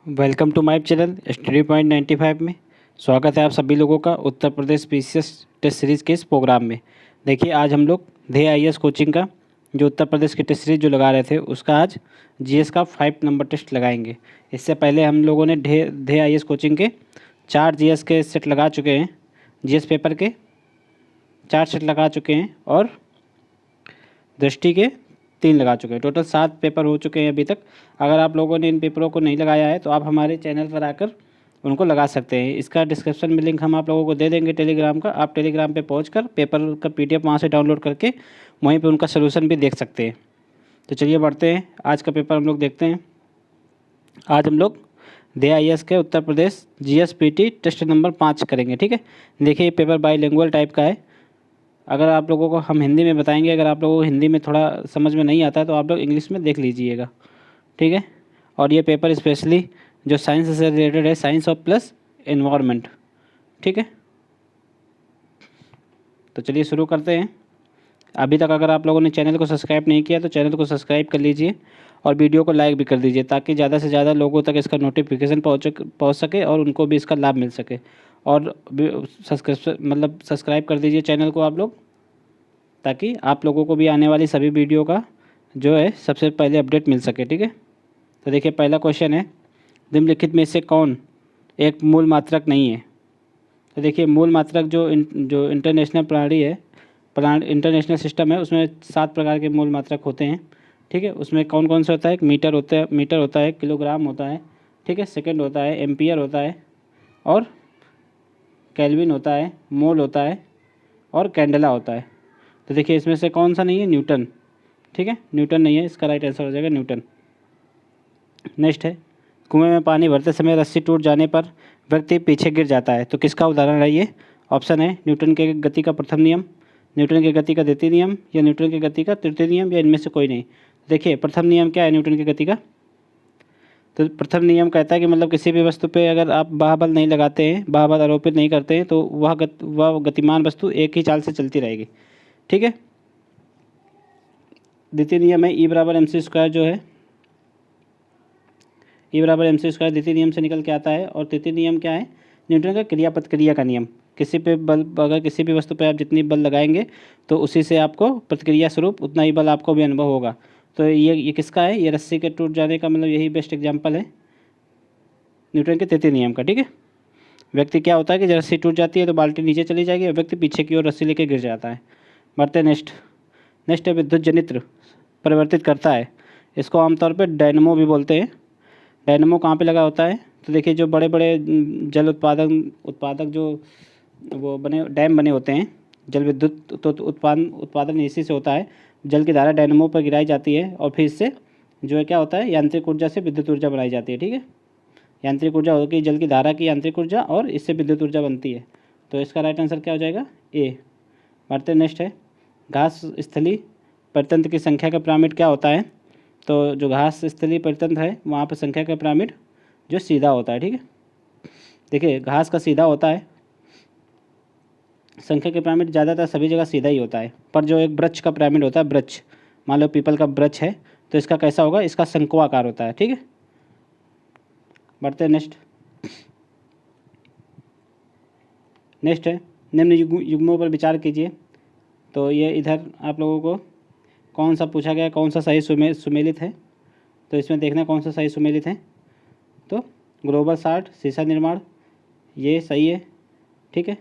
Welcome to my channel study point 95 में स्वागत है आप सभी लोगों का Uttar Pradesh PCS test series के इस प्रोग्राम में। देखिए आज हम लोग ध्येय आईएएस कोचिंग का जो उत्तर प्रदेश की टेस्ट सीरीज जो लगा रहे थे उसका आज जीएस का 5 नंबर टेस्ट लगाएंगे। इससे पहले हम लोगों ने ध्येय आईएएस कोचिंग के 4 जीएस के सेट लगा चुके हैं। जीएस पेपर के 4 सेट लगा चुके हैं और दृष्टि के 3 लगा चुके हैं। टोटल 7 पेपर हो चुके हैं अभी तक। अगर आप लोगों ने इन पेपरों को नहीं लगाया है तो आप हमारे चैनल पर आकर उनको लगा सकते हैं। इसका डिस्क्रिप्शन में लिंक हम आप लोगों को दे देंगे टेलीग्राम का। आप टेलीग्राम पे पहुंचकर पेपर का पीडीएफ वहां से डाउनलोड करके वहीं पे उनका सलूशन भी देख सकते हैं। तो चलिए बढ़ते हैं, आज का पेपर हम लोग देखते हैं। आज हम लोग ध्येय आईएएस के उत्तर प्रदेश जीएसपीटी टेस्ट नंबर 5 करेंगे। ठीक है, देखिए ये पेपर बाईलिंगुअल टाइप का है। अगर आप लोगों को हम हिंदी में बताएंगे, अगर आप लोगों को हिंदी में थोड़ा समझ में नहीं आता है तो आप लोग इंग्लिश में देख लीजिएगा। ठीक है, और ये पेपर स्पेशली जो साइंस से रिलेटेड है, साइंस और प्लस एनवायरनमेंट। ठीक है, तो चलिए शुरू करते हैं। अभी तक अगर आप लोगों ने चैनल को सब्सक्राइब नहीं किया तो चैनल को सब्सक्राइब कर लीजिए और वीडियो को लाइक भी कर दीजिए ताकि ज़्यादा से ज़्यादा लोगों तक इसका नोटिफिकेशन पहुँच सके और उनको भी इसका लाभ मिल सके। और सब्सक्राइब कर दीजिए चैनल को आप लोग, ताकि आप लोगों को भी आने वाली सभी वीडियो का जो है सबसे पहले अपडेट मिल सके। ठीक है, तो देखिए पहला क्वेश्चन है, निम्नलिखित में से कौन एक मूल मात्रक नहीं है। तो देखिए मूल मात्रक जो इंटरनेशनल प्रणाली है, इंटरनेशनल सिस्टम है, उसमें 7 प्रकार के मूल मात्रक होते हैं। ठीक है, उसमें कौन कौन से होता है, मीटर होता है, किलोग्राम होता है, ठीक है, सेकंड होता है, एम्पियर होता है, और केल्विन होता है, मोल होता है, और कैंडेला होता है। तो देखिए इसमें से कौन सा नहीं है, न्यूटन। ठीक है, न्यूटन नहीं है, इसका राइट आंसर हो जाएगा न्यूटन। नेक्स्ट है, कुएं में पानी भरते समय रस्सी टूट जाने पर व्यक्ति पीछे गिर जाता है, तो किसका उदाहरण है ये। ऑप्शन है न्यूटन के गति का प्रथम नियम, न्यूटन के गति का द्वितीय नियम, या न्यूटन के गति का तृतीय नियम, या इनमें से कोई नहीं। देखिए प्रथम नियम क्या है न्यूटन की गति का। तो प्रथम नियम कहता है कि मतलब किसी भी वस्तु पे अगर आप बाह्य नहीं लगाते हैं, बाह्य आरोपित नहीं करते हैं, तो वह गतिमान वस्तु एक ही चाल से चलती रहेगी। ठीक है, द्वितीय नियम है E=mc² जो है, E=mc² द्वितीय नियम से निकल के आता है। और तृतीय नियम क्या है, न्यूटन का क्रिया प्रतिक्रिया का नियम। किसी पे बल, अगर किसी भी वस्तु पे आप जितनी बल लगाएंगे तो उसी से आपको प्रतिक्रिया स्वरूप उतना ही बल आपको भी अनुभव होगा। तो ये किसका है, ये रस्सी के टूट जाने का मतलब यही बेस्ट एग्जाम्पल है न्यूटन के तृतीय नियम का। ठीक है, व्यक्ति क्या होता है कि जब रस्सी टूट जाती है तो बाल्टी नीचे चली जाएगी और व्यक्ति पीछे की ओर रस्सी लेके गिर जाता है। बढ़ते नेक्स्ट है, विद्युत जनित्र परिवर्तित करता है, इसको आमतौर पर डायनमो भी बोलते हैं। डायनमो कहाँ पे लगा होता है, तो देखिए जो बड़े बड़े जल उत्पादक जो वो डैम बने होते हैं, जल विद्युत तो उत्पादन इसी से होता है। जल की धारा डायनमो पर गिराई जाती है और फिर इससे जो है क्या होता है, यांत्रिक ऊर्जा से विद्युत ऊर्जा बनाई जाती है। ठीक है, यांत्रिक ऊर्जा होगी जल की धारा की यांत्रिक ऊर्जा और इससे विद्युत ऊर्जा बनती है। तो इसका राइट आंसर क्या हो जाएगा, ए। बढ़ते नेक्स्ट है, घास स्थली परितंत्र की संख्या का पिरामिड क्या होता है। तो जो घास स्थली परितंत्र है वहाँ पर संख्या का पिरामिड जो सीधा होता है। ठीक है, देखिए घास का सीधा होता है, संख्या के पिरामिड ज़्यादातर सभी जगह सीधा ही होता है, पर जो एक वृक्ष का पिरामिड होता है, वृक्ष मान लो पीपल का वृक्ष है तो इसका कैसा होगा, इसका शंक्वाकार होता है। ठीक है, बढ़ते नेक्स्ट है, निम्न युग्मों पर विचार कीजिए। तो ये इधर आप लोगों को कौन सा पूछा गया, कौन सा सही सुमेलित है। तो इसमें देखना कौन सा सही सुमेलित है। तो ग्लोबल साल्ट सीसा निर्माण ये सही है। ठीक है,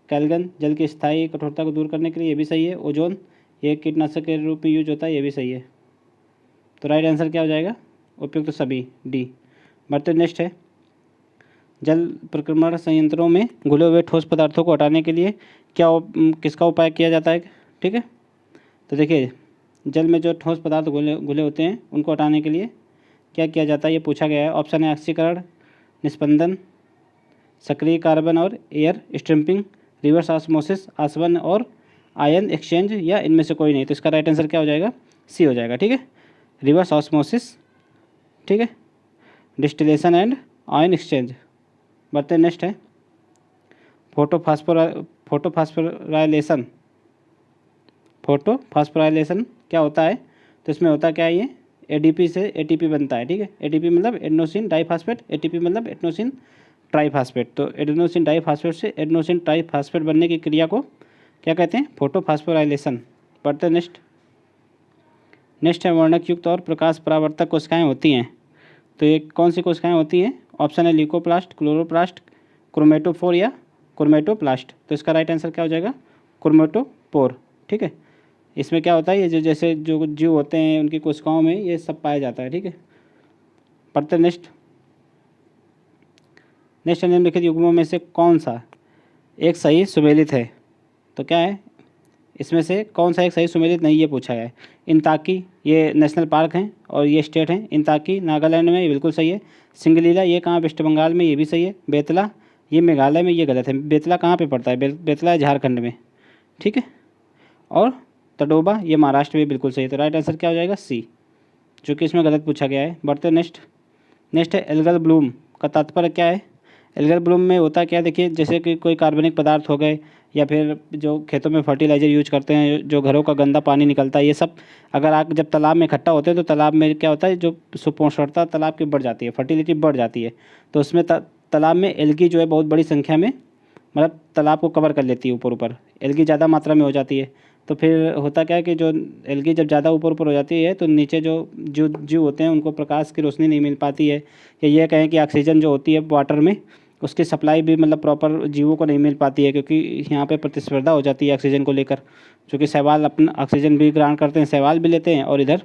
कैल्गन जल की स्थायी कठोरता को दूर करने के लिए, ये भी सही है। ओजोन ये कीटनाशक के रूप में यूज होता है, ये भी सही है। तो राइट आंसर क्या हो जाएगा, उपयुक्त तो सभी, डी। बढ़ते नेक्स्ट है, जल प्रक्रमण संयंत्रों में घुले हुए ठोस पदार्थों को हटाने के लिए किसका उपाय किया जाता है। ठीक है, तो देखिए जल में जो ठोस पदार्थ घुले होते हैं उनको हटाने के लिए क्या किया जाता है, ये पूछा गया है। ऑप्शन है ऑक्सीकरण, निस्पंदन, सक्रिय कार्बन और एयर स्ट्रिपिंग, रिवर्स ऑस्मोसिस, आसवन और आयन एक्सचेंज, या इनमें से कोई नहीं। तो इसका राइट आंसर क्या हो जाएगा, सी हो जाएगा। ठीक है, रिवर्स ऑस्मोसिस, ठीक है, डिस्टिलेशन एंड आयन एक्सचेंज। बढ़ते नेक्स्ट है, फोटोफास्फोराइलेशन क्या होता है। तो इसमें होता क्या है, ये एडीपी से एटीपी बनता है, ठीक है। एटीपी मतलब एडेनोसिन डाइफास्फेट, एटीपी मतलब एडेनोसिन ट्राइफास्फेट। तो एडेनोसिन डाइफास्फेट से एडेनोसिन ट्राइफास्फेट बनने की क्रिया को क्या कहते हैं? फोटोफास्फोराइलेशन। पढ़ते नेक्स्ट। नेक्स्ट है वर्णक युक्त और प्रकाश परावर्तक कोशिकाएं होती हैं। तो ये कौन सी कोशिकाएं होती हैं? ऑप्शन है ल्यूकोप्लास्ट, क्लोरोप्लास्ट, क्रोमेटोफोर या क्रोमेटोप्लास्ट। तो इसका राइट आंसर क्या हो जाएगा? क्रोमेटोपोर, ठीक है। इसमें क्या होता है, ये जो जैसे जो जीव होते हैं उनकी कोशिकाओं में ये सब पाया जाता है, ठीक है। पढ़ते नेक्स्ट। नेक्स्ट निम्नलिखित युग्मों में से कौन सा एक सही सुमेलित है? तो क्या है इसमें से कौन सा एक सही सुमेलित नहीं, ये पूछा गया है। इंताकी ये नेशनल पार्क हैं और ये स्टेट हैं। इंताकी नागालैंड में, ये बिल्कुल सही है। सिंगलीला ये कहाँ? वेस्ट बंगाल में, ये भी सही है। बेतला ये मेघालय में, ये गलत है। बेतला कहाँ पे पड़ता है? बेतला झारखंड में, ठीक है। और तडोबा ये महाराष्ट्र में, बिल्कुल सही है। तो राइट आंसर क्या हो जाएगा? सी, जो कि इसमें गलत पूछा गया है। बढ़ते नेक्स्ट। नेक्स्ट है एल्गल ब्लूम का तात्पर्य क्या है? एल्गल ब्लूम में होता क्या है, देखिए जैसे कि कोई कार्बनिक पदार्थ हो गए या फिर जो खेतों में फर्टिलाइज़र यूज करते हैं, जो घरों का गंदा पानी निकलता है, ये सब अगर आग जब तालाब में इकट्ठा होते हैं तो तालाब में क्या होता है, जो सुपोषणता तालाब की बढ़ जाती है, फर्टिलिटी बढ़ जाती है। तो उसमें तालाब में एल्गी जो है बहुत बड़ी संख्या में, मतलब तालाब को कवर कर लेती है ऊपर ऊपर। एल्गी ज़्यादा मात्रा में हो जाती है तो फिर होता क्या है कि जो एल्गी जब ज़्यादा ऊपर ऊपर हो जाती है तो नीचे जो जीव होते हैं उनको प्रकाश की रोशनी नहीं मिल पाती है, या ये कहें कि ऑक्सीजन जो होती है वाटर में उसकी सप्लाई भी मतलब प्रॉपर जीवों को नहीं मिल पाती है, क्योंकि यहाँ पे प्रतिस्पर्धा हो जाती है ऑक्सीजन को लेकर। क्योंकि शैवाल अपना ऑक्सीजन भी ग्रहण करते हैं, शैवाल भी लेते हैं, और इधर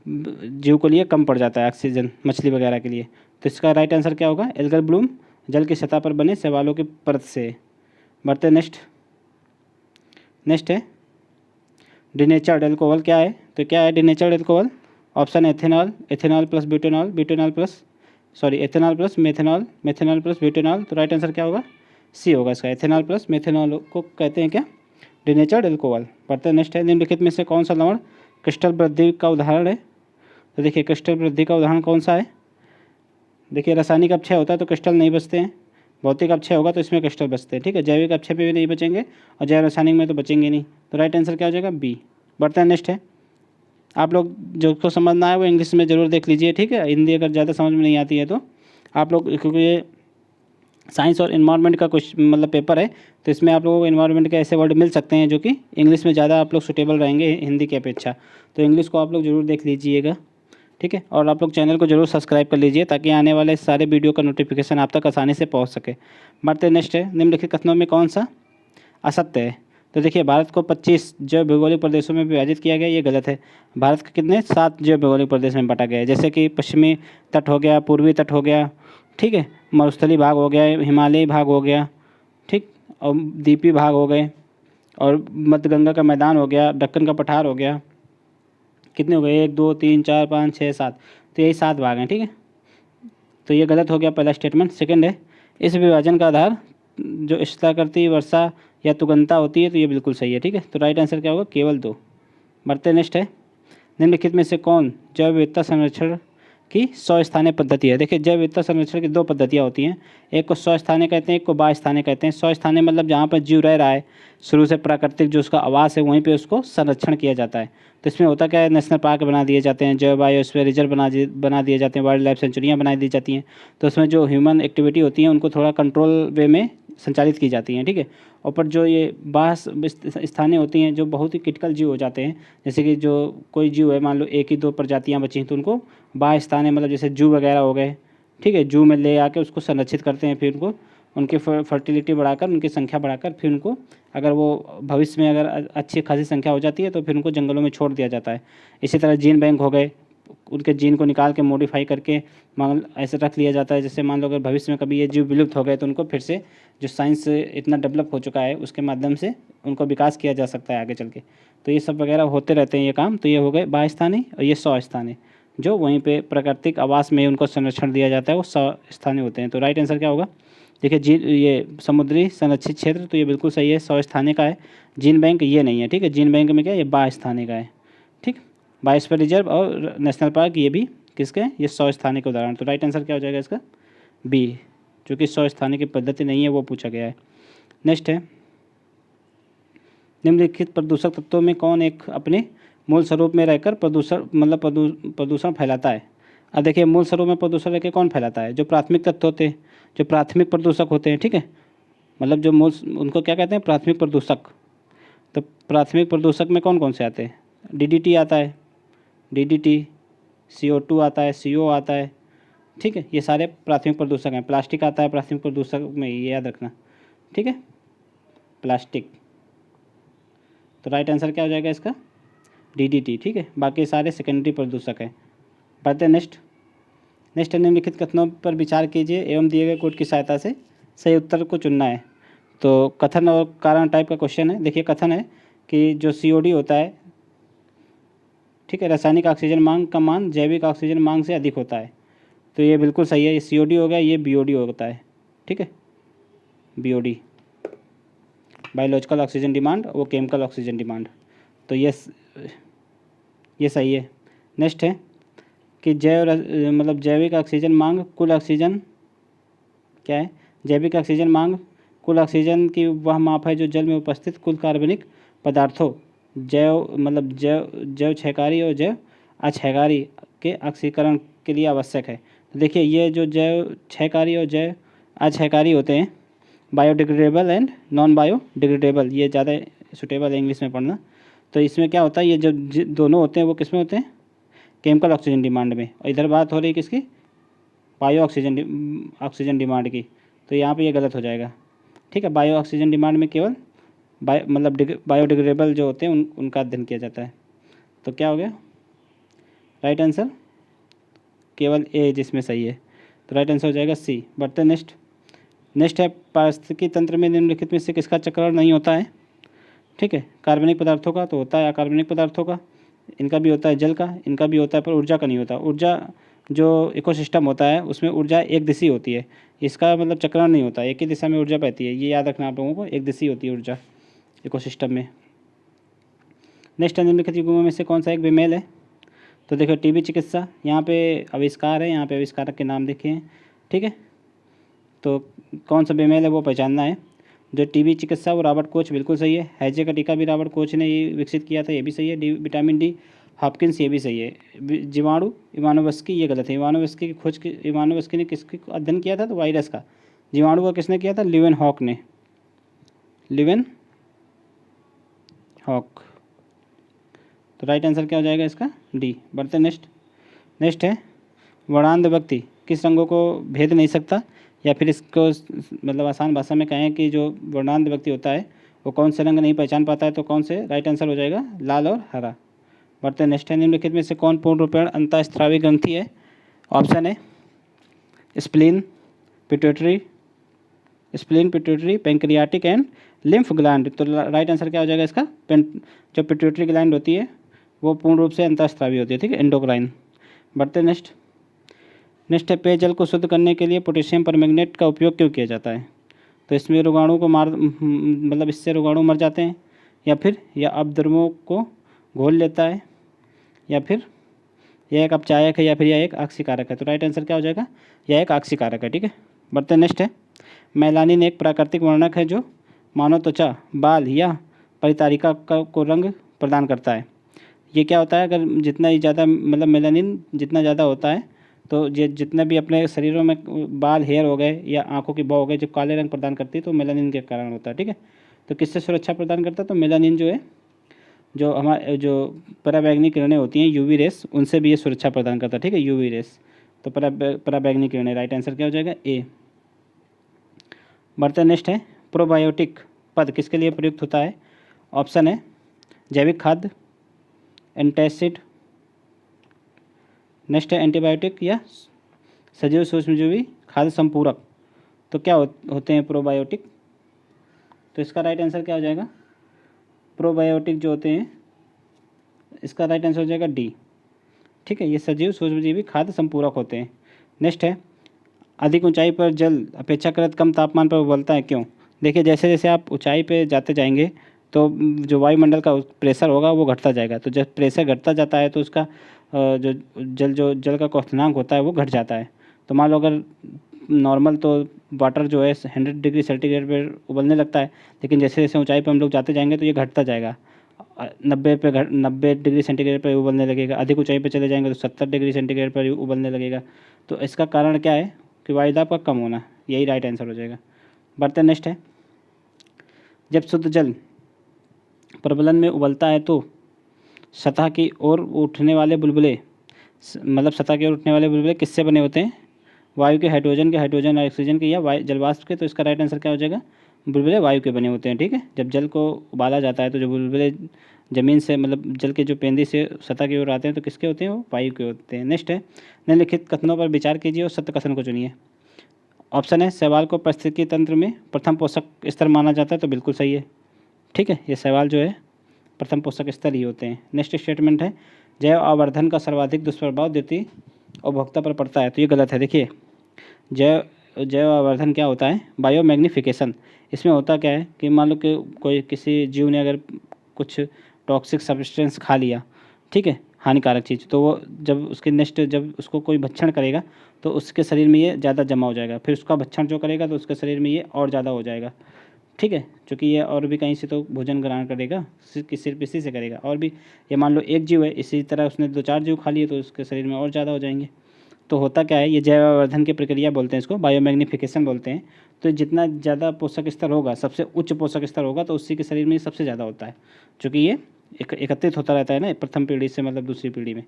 जीव को लिए कम पड़ जाता है ऑक्सीजन मछली वगैरह के लिए। तो इसका राइट आंसर क्या होगा? एल्गल ब्लूम जल की सतह पर बने शैवालों की परत से। बढ़ते नेक्स्ट। नेक्स्ट है डिनेचर्ड एल्कोहल क्या है? तो क्या है denatured alcohol? Option ethanol, ethanol plus butanol, butanol plus ethanol plus methanol, methanol plus butanol. तो राइट आंसर क्या होगा? सी होगा इसका। एथेनॉल प्लस मेथेनॉल को कहते हैं क्या? Denatured alcohol. पढ़ते हैं नेक्स्ट है निम्नलिखित में से कौन सा लवण क्रिस्टल वृद्धि का उदाहरण है? तो देखिए क्रिस्टल वृद्धि का उदाहरण कौन सा है? देखिए रासायनिक अपक्षय होता है तो क्रिस्टल नहीं बचते हैं, भौतिक अपक्षय होगा तो इसमें क्रिस्टल बचते हैं, ठीक है। जैविक अपक्षय पे भी नहीं बचेंगे और जैव रासायनिक में तो बचेंगे नहीं। तो राइट आंसर क्या हो जाएगा? बी। बढ़ते हैं नेक्स्ट है। आप लोग जो को समझना है वो इंग्लिश में ज़रूर देख लीजिए, ठीक है। हिंदी अगर ज़्यादा समझ में नहीं आती है तो आप लोग, क्योंकि ये साइंस और इन्वायरमेंट का कुछ मतलब पेपर है, तो इसमें आप लोगों को इन्वायरमेंट के ऐसे वर्ड मिल सकते हैं जो कि इंग्लिश में ज़्यादा आप लोग सूटेबल रहेंगे हिंदी की अपेक्षा। तो इंग्लिश को आप लोग ज़रूर देख लीजिएगा, ठीक है। और आप लोग चैनल को जरूर सब्सक्राइब कर लीजिए ताकि आने वाले सारे वीडियो का नोटिफिकेशन आप तक आसानी से पहुंच सके। बढ़ते नेक्स्ट है निम्नलिखित कथनों में कौन सा असत्य है? तो देखिए भारत को 25 जैव भौगोलिक प्रदेशों में विभाजित किया गया, ये गलत है। भारत के कितने 7 जैव भौगोलिक प्रदेश में बांटा गया है, जैसे कि पश्चिमी तट हो गया, पूर्वी तट हो गया, ठीक है, मरुस्थलीय भाग हो गया, हिमालयी भाग हो गया, ठीक, और द्वीपीय भाग हो गए, और मध्य गंगा का मैदान हो गया, दक्कन का पठार हो गया। कितने हो गए? 1 2 3 4 5 6 7। तो यही 7 भाग हैं, ठीक है। तो ये गलत हो गया पहला स्टेटमेंट। सेकंड है इस विभाजन का आधार जो स्थलाकृति वर्षा या तुगंता होती है, तो ये बिल्कुल सही है, ठीक है। तो राइट आंसर क्या होगा? केवल 2। बढ़ते नेक्स्ट है निम्नलिखित में से कौन जैव विविधता संरक्षण की 100 स्थानीय पद्धति है? देखिए जैव विविधता संरक्षण की 2 पद्धतियाँ होती हैं, एक को 100 स्थानीय कहते हैं, एक को 22 स्थानीय कहते हैं। 100 स्थानीय मतलब जहाँ पर जीव रह रहा है शुरू से, प्राकृतिक जो उसका आवास है वहीं पे उसको संरक्षण किया जाता है। तो इसमें होता क्या है, नेशनल पार्क बना दिए जाते हैं, जैव बायोस्फीयर रिजर्व बना दिए जाते हैं, वाइल्ड लाइफ सेंचुरियाँ बना दी जाती हैं। तो उसमें जो ह्यूमन एक्टिविटी होती है उनको थोड़ा कंट्रोल वे में संचालित की जाती हैं, ठीक है। और पर जो ये बाह्य स्थानीय होती हैं जो बहुत ही क्रिटिकल जीव हो जाते हैं, जैसे कि जो कोई जीव है मान लो 1 ही 2 प्रजातियाँ बची हैं तो उनको बाह्य स्थानीय मतलब जैसे जू वगैरह हो गए, ठीक है, जू में ले आके उसको संरक्षित करते हैं, फिर उनको उनकी फर्टिलिटी बढ़ाकर, उनकी संख्या बढ़ाकर, फिर उनको अगर वो भविष्य में अगर अच्छी खासी संख्या हो जाती है तो फिर उनको जंगलों में छोड़ दिया जाता है। इसी तरह जीन बैंक हो गए, उनके जीन को निकाल के मॉडिफाई करके मान ऐसे रख लिया जाता है, जैसे मान लो अगर भविष्य में कभी ये जीव विलुप्त हो गए तो उनको फिर से जो साइंस इतना डेवलप हो चुका है उसके माध्यम से उनको विकास किया जा सकता है आगे चल के। तो ये सब वगैरह होते रहते हैं ये काम। तो ये हो गए 22 स्थानीय और ये 100 स्थानीय, जो वहीं पे प्राकृतिक आवास में उनको संरक्षण दिया जाता है, वो 100 स्थानीय होते हैं। तो राइट आंसर क्या होगा? देखिए जी ये समुद्री संरक्षित क्षेत्र, तो ये बिल्कुल सही है, 100 स्थानीय का है। जीन बैंक ये नहीं है, ठीक है। जीन बैंक में क्या ये 22 स्थानीय का है, ठीक। बायोस्फीयर रिजर्व और नेशनल पार्क ये भी किसके हैं? ये 100 स्थानीय के उदाहरण। तो राइट आंसर क्या हो जाएगा इसका? बी, जो कि 100 स्थानीय की पद्धति नहीं है वो पूछा गया है। नेक्स्ट है निम्नलिखित प्रदूषक तत्वों में कौन एक अपने मूल स्वरूप में रहकर प्रदूषण मतलब प्रदूषण फैलाता है। अब देखिए मूल स्वरूप में प्रदूषण रहकर कौन फैलाता है? जो प्राथमिक तत्व होते हैं, जो प्राथमिक प्रदूषक होते हैं, ठीक है, मतलब जो मूल, उनको क्या कहते हैं? प्राथमिक प्रदूषक। तो प्राथमिक प्रदूषक में कौन कौन से आते हैं? डीडीटी आता है, डीडीटी, CO2 आता है, CO आता है, ठीक है, ये सारे प्राथमिक प्रदूषक हैं। प्लास्टिक आता है प्राथमिक प्रदूषक में, ये याद रखना, ठीक है, प्लास्टिक। तो राइट आंसर क्या हो जाएगा इसका? डीडीटी, ठीक है। बाकी सारे सेकेंडरी प्रदूषक हैं। बढ़ते नेक्स्ट निम्नलिखित कथनों पर विचार कीजिए एवं दिए गए कोड की सहायता से सही उत्तर को चुनना है। तो कथन और कारण टाइप का क्वेश्चन है। देखिए कथन है कि जो COD होता है, ठीक है, रासायनिक ऑक्सीजन मांग का मान जैविक ऑक्सीजन मांग से अधिक होता है। तो ये बिल्कुल सही है, ये COD हो गया, ये BOD होता है, ठीक है, BOD, बायोलॉजिकल ऑक्सीजन डिमांड, वो केमिकल ऑक्सीजन डिमांड। तो ये सही है। नेक्स्ट है कि मतलब जैविक ऑक्सीजन मांग कुल ऑक्सीजन क्या है? जैविक ऑक्सीजन मांग कुल ऑक्सीजन की वह माप है जो जल में उपस्थित कुल कार्बनिक पदार्थों जैव क्षयकारी और जैव अक्षयकारी के ऑक्सीकरण के लिए आवश्यक है। तो देखिए ये जो जैव क्षयकारी और जैव अक्षयकारी होते हैं, बायोडिग्रेडेबल एंड नॉन बायोडिग्रेडेबल, ये ज़्यादा सुटेबल है इंग्लिश में पढ़ना। तो इसमें क्या होता है, ये जो दोनों होते हैं वो किस में होते हैं? केमिकल ऑक्सीजन डिमांड में। और इधर बात हो रही है किसकी? बायो ऑक्सीजन डिमांड की। तो यहाँ पे ये गलत हो जाएगा, ठीक है। बायो ऑक्सीजन डिमांड में केवल बायोडिग्रेडेबल जो होते हैं उनका अध्ययन किया जाता है। तो क्या हो गया राइट आंसर? केवल ए जिसमें सही है। तो राइट आंसर हो जाएगा C। बढ़ते नेक्स्ट है पारिस्थितिकी तंत्र में निम्नलिखित में से किसका चक्रण नहीं होता है? ठीक है, कार्बनिक पदार्थों का तो होता है, अकार्बनिक पदार्थों का, इनका भी होता है, जल का इनका भी होता है, पर ऊर्जा का नहीं होता। ऊर्जा जो इकोसिस्टम होता है उसमें ऊर्जा एक दिशा होती है, इसका मतलब चक्रण नहीं होता, एक ही दिशा में ऊर्जा बहती है, ये याद रखना आप लोगों को, एक दिशा होती है ऊर्जा इकोसिस्टम में। नेक्स्ट निम्नलिखित युग्मों में से कौन सा एक बेमेल है? तो देखो TB चिकित्सा, यहाँ पे आविष्कार है, यहाँ पे आविष्कारक के नाम देखे हैं, ठीक है। तो कौन सा बेमेल है वो पहचानना है। जो TB चिकित्सा वो रॉबर्ट कोच, बिल्कुल सही है। हैजे का टीका भी रॉबर्ट कोच ने ये विकसित किया था, ये भी सही है। विटामिन D हॉपकिंस, ये भी सही है। जीवाणु इवानोवस्की, ये गलत है। इवानोवस्की ने किसका अध्ययन किया था? तो वायरस का। जीवाणु का किसने किया था? लिवेन हॉक ने, लिवेन हॉक। तो राइट आंसर क्या हो जाएगा इसका? D। बढ़ते नेक्स्ट है वर्णांध व्यक्ति किस रंगों को भेद नहीं सकता, या फिर इसको मतलब आसान भाषा में कहें कि जो वर्णांध व्यक्ति होता है वो कौन से रंग नहीं पहचान पाता है, तो कौन से? राइट आंसर हो जाएगा लाल और हरा। बढ़ते नेक्स्ट है निम्नलिखित में से कौन पूर्ण रूपेण अंतःस्रावी ग्रंथि है? ऑप्शन है spleen, pituitary, pancreatic and lymph gland. तो राइट आंसर क्या हो जाएगा इसका? जो पिट्यूटरी ग्लैंड होती है वो पूर्ण रूप से अंतःस्रावी होती है, ठीक है, एंडोक्राइन। बढ़ते नेक्स्ट है पेयजल को शुद्ध करने के लिए पोटेशियम परमैंगनेट का उपयोग क्यों किया जाता है? तो इसमें रोगाणु को मतलब इससे रोगाणु मर जाते हैं, या अपद्रव्यों को घोल लेता है, या फिर यह एक अपचायक है, या फिर यह एक ऑक्सीकारक है। तो राइट आंसर क्या हो जाएगा? यह एक ऑक्सीकारक है, ठीक है। बढ़ते नेक्स्ट है मेलानिन एक प्राकृतिक वर्णक है जो मानव त्वचा, बाल या परितारिका को रंग प्रदान करता है। ये क्या होता है? अगर जितना ही ज़्यादा मतलब मेलानिन जितना ज़्यादा होता है तो जितने भी अपने शरीरों में बाल, हेयर हो गए या आंखों की बौ हो गए, जो काले रंग प्रदान करती है तो मेलानिन के कारण होता है, ठीक है। तो किससे सुरक्षा प्रदान करता है? तो मेलानिन जो है, जो हमारे जो पराबैंगनी किरणें होती हैं UV रेस, उनसे भी ये सुरक्षा प्रदान करता है, ठीक है, UV रेस। तो पराबैंगनी किरणें, राइट आंसर क्या हो जाएगा? A। बढ़ते नेक्स्ट है प्रोबायोटिक पद किसके लिए प्रयुक्त होता है? ऑप्शन है जैविक खाद्य, एंटासिड, नेक्स्ट है एंटीबायोटिक या सजीव सूक्ष्मजीवी खाद्य संपूरक। तो क्या होते हैं प्रोबायोटिक? तो इसका राइट आंसर क्या हो जाएगा? प्रोबायोटिक जो होते हैं इसका राइट आंसर हो जाएगा D, ठीक है, ये सजीव सूक्ष्मजीवी खाद्य संपूरक होते हैं। नेक्स्ट है अधिक ऊंचाई पर जल अपेक्षाकृत कम तापमान पर उबलता है, क्यों? देखिए जैसे जैसे आप ऊंचाई पे जाते जाएंगे तो जो वायुमंडल का प्रेशर होगा वो घटता जाएगा। तो जब प्रेशर घटता जाता है तो उसका जो जल का क्वथनांक होता है वो घट जाता है। तो मान लो अगर नॉर्मल तो वाटर जो है 100 डिग्री सेंटीग्रेड पर उबलने लगता है, लेकिन जैसे जैसे ऊंचाई पर हम लोग जाते जाएंगे तो ये घटता जाएगा। 90 डिग्री सेंटीग्रेड पर उबलने लगेगा। अधिक ऊंचाई पर चले जाएंगे तो 70 डिग्री सेंटीग्रेड पर उबलने लगेगा। तो इसका कारण क्या है कि वायुदाब का कम होना, यही राइट आंसर हो जाएगा। बढ़ते नेक्स्ट है, जब शुद्ध जल प्रबलन में उबलता है तो सतह की ओर उठने वाले बुलबुले, मतलब सतह की ओर उठने वाले बुलबुले किससे बने होते हैं? वायु के, हाइड्रोजन और ऑक्सीजन के, या जलवाष्प के। तो इसका राइट आंसर क्या हो जाएगा? बुलबुले वायु के बने होते हैं। ठीक है, जब जल को उबाला जाता है तो जो बुलबुले ज़मीन से, मतलब जल के जो पेंदी से सतह की ओर आते हैं तो किसके होते हैं? वो वायु के होते हैं। नेक्स्ट है, निम्नलिखित कथनों पर विचार कीजिए और सत्य कथन को चुनिए। ऑप्शन है, शैवाल को पारिस्थितिकी तंत्र में प्रथम पोषक स्तर माना जाता है, तो बिल्कुल सही है। ठीक है, ये शैवाल जो है प्रथम पोषक स्तर ही होते हैं। नेक्स्ट स्टेटमेंट है, जैव आवर्धन का सर्वाधिक दुष्प्रभाव द्वितीय उपभोक्ता पर पड़ता है, तो ये गलत है। देखिए, जैव जैव आवर्धन क्या होता है? बायोमैग्निफिकेशन। इसमें होता क्या है कि मान लो कि कोई किसी जीव ने अगर कुछ टॉक्सिक सब्सटेंस खा लिया, ठीक है, हानिकारक चीज़, तो वो जब उसके नेक्स्ट जब उसको कोई भक्षण करेगा तो उसके शरीर में ये ज़्यादा जमा हो जाएगा, फिर उसका भक्षण जो करेगा तो उसके शरीर में ये और ज़्यादा हो जाएगा। ठीक है, क्योंकि ये और भी कहीं से तो भोजन ग्रहण करेगा, सिर्फ इसी से करेगा। और भी, ये मान लो एक जीव है, इसी तरह उसने 2-4 जीव खा लिए तो उसके शरीर में और ज़्यादा हो जाएंगे। तो होता क्या है, ये जैवावर्धन की प्रक्रिया बोलते हैं, इसको बायोमैग्निफिकेशन बोलते हैं। तो जितना ज़्यादा पोषक स्तर होगा, सबसे उच्च पोषक स्तर होगा, तो उसी के शरीर में सबसे ज़्यादा होता है, क्योंकि ये एकत्रित होता रहता है ना प्रथम पीढ़ी से, मतलब दूसरी पीढ़ी में।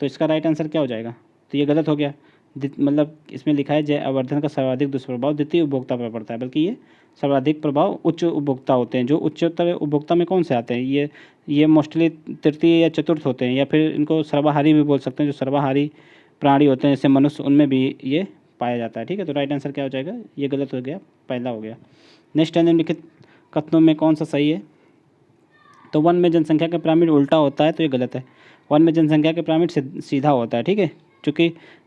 तो इसका राइट आंसर क्या हो जाएगा? तो ये गलत हो गया। मतलब इसमें लिखा है, जय आवर्धन का सर्वाधिक दुष्प्रभाव द्वितीय उपभोक्ता पर पड़ता है, बल्कि ये सर्वाधिक प्रभाव उच्च उपभोक्ता होते हैं। जो उच्चतर उपभोक्ता में कौन से आते हैं? ये मोस्टली तृतीय या चतुर्थ होते हैं, या फिर इनको सर्वाहारी भी बोल सकते हैं। जो सर्वाहारी प्राणी होते हैं जैसे मनुष्य, उनमें भी ये पाया जाता है। ठीक है, तो राइट आंसर क्या हो जाएगा? ये गलत हो गया, पहला हो गया। नेक्स्ट है, निम्नलिखित कथनों में कौन सा सही है? तो वन में जनसंख्या का पिरामिड उल्टा होता है, तो ये गलत है। वन में जनसंख्या का पिरामिड सीधा होता है। ठीक है, क्योंकि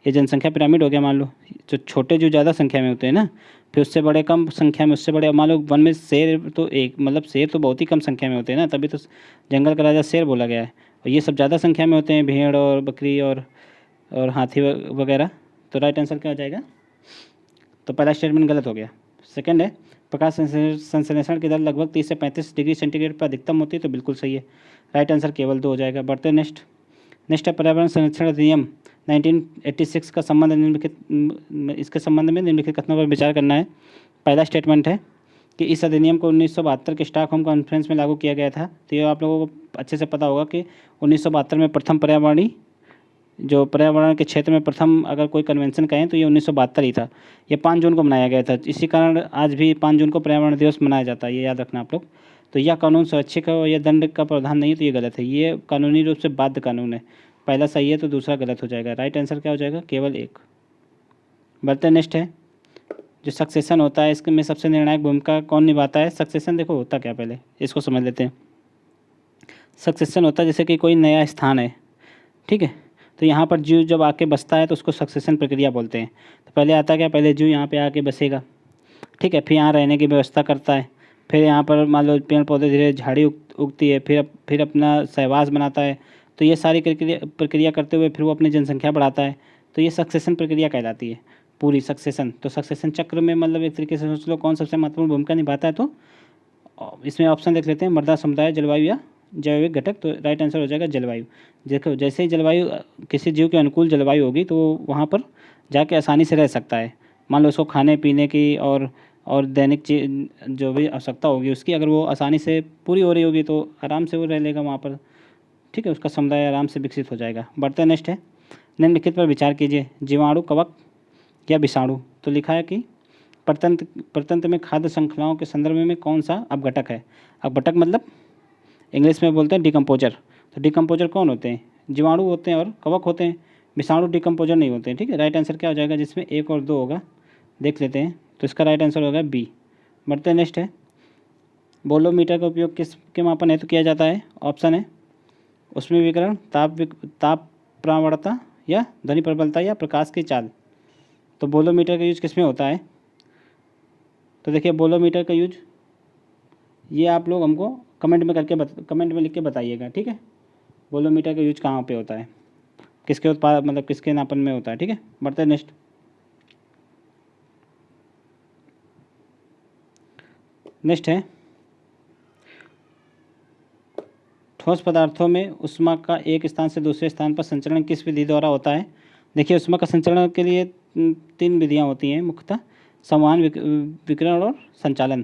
ये जनसंख्या पिरामिड हो गया। मान लो जो छोटे जो ज़्यादा संख्या में होते हैं ना, फिर उससे बड़े कम संख्या में, उससे बड़े, मान लो वन में शेर तो एक, मतलब शेर तो बहुत ही कम संख्या में होते हैं ना, तभी तो जंगल का राजा शेर बोला गया है। और ये सब ज़्यादा संख्या में होते हैं, भेड़ और बकरी और हाथी वगैरह। तो राइट आंसर क्या हो जाएगा? तो पहला स्टेटमेंट गलत हो गया। सेकंड है, प्रकाश संश्लेषण की दर लगभग 30 से 35 डिग्री सेंटीग्रेड पर अधिकतम होती है, तो बिल्कुल सही है। राइट आंसर केवल 2 हो जाएगा। बढ़ते नेक्स्ट है, पर्यावरण संरक्षण अधिनियम 1986 का संबंध निम्नलिखित, इसके संबंध में निम्नलिखित कथनों पर विचार करना है। पहला स्टेटमेंट है कि इस अधिनियम को 1972 के स्टॉकहोम कॉन्फ्रेंस में लागू किया गया था। तो ये आप लोगों को अच्छे से पता होगा कि 1972 में प्रथम पर्यावरण के क्षेत्र में प्रथम अगर कोई कन्वेंशन कहें तो ये 1972 ही था। ये 5 जून को मनाया गया था। इसी कारण आज भी 5 जून को पर्यावरण दिवस मनाया जाता है, ये याद रखना आप लोग। तो यह कानून स्वैच्छिक है और यह दंड का प्रावधान नहीं है, तो ये गलत है। ये कानूनी रूप से बाध्य कानून है। पहला सही है तो दूसरा गलत हो जाएगा। राइट आंसर क्या हो जाएगा? केवल 1। बढ़ते नेक्स्ट है, जो सक्सेशन होता है इसमें सबसे निर्णायक भूमिका कौन निभाता है? सक्सेशन देखो होता क्या, पहले इसको समझ लेते हैं। सक्सेशन होता है जैसे कि कोई नया स्थान है, ठीक है, तो यहाँ पर जीव जब आके बसता है तो उसको सक्सेशन प्रक्रिया बोलते हैं। तो पहले आता क्या, पहले जीव यहाँ पे आके बसेगा, ठीक है, फिर यहाँ रहने की व्यवस्था करता है, फिर यहाँ पर मान लो पेड़ पौधे धीरे झाड़ी उगती है, फिर अपना सहवास बनाता है। तो ये सारी प्रक्रिया करते हुए फिर वो अपनी जनसंख्या बढ़ाता है। तो ये सक्सेशन प्रक्रिया कहलाती है, पूरी सक्सेशन। तो सक्सेशन चक्र में मतलब एक तरीके से सोच लो कौन सबसे महत्वपूर्ण भूमिका निभाता है। तो इसमें ऑप्शन देख लेते हैं, मृदा समुदाय, जलवायु या जैविक घटक। तो राइट आंसर हो जाएगा जलवायु। देखो जैसे ही जलवायु किसी जीव के अनुकूल जलवायु होगी तो वहाँ पर जाके आसानी से रह सकता है। मान लो उसको खाने पीने की और दैनिक जो भी आवश्यकता होगी उसकी, अगर वो आसानी से पूरी हो रही होगी तो आराम से वो रह लेगा वहाँ पर। ठीक है, उसका समुदाय आराम से विकसित हो जाएगा। बढ़ते नेक्स्ट है, निम्नलिखित पर विचार कीजिए, जीवाणु, कवक या विषाणु। तो लिखा है कि प्रतंत्र में खाद्य श्रृंखलाओं के संदर्भ में कौन सा अपघटक है? अपघटक मतलब इंग्लिश में बोलते हैं डिकम्पोजर। तो डिकम्पोजर कौन होते हैं? जीवाणु होते हैं और कवक होते हैं। विषाणु डिकम्पोजर नहीं होते हैं। ठीक है, राइट आंसर क्या हो जाएगा? जिसमें 1 और 2 होगा, देख लेते हैं। तो इसका राइट आंसर होगा बी। बढ़ते नेक्स्ट है, बोलोमीटर का उपयोग किस के मापन हेतु किया जाता है? ऑप्शन है, उसमें विकिरण, ताप प्रवणता या ध्वनि प्रबलता या प्रकाश की चाल। तो बोलोमीटर का यूज किस में होता है? तो देखिए, बोलोमीटर का यूज ये आप लोग हमको कमेंट में लिख के बताइएगा। ठीक है, बोलोमीटर का यूज कहाँ पे होता है, किसके उत्पाद मतलब किसके नापन में होता है। ठीक है, बढ़ते नेक्स्ट। नेक्स्ट है ठोस पदार्थों में ऊष्मा का एक स्थान से दूसरे स्थान पर संचरण किस विधि द्वारा होता है? देखिए, ऊष्मा का संचरण के लिए 3 विधियाँ होती हैं मुख्यतः, संवहन, विकिरण और संचालन।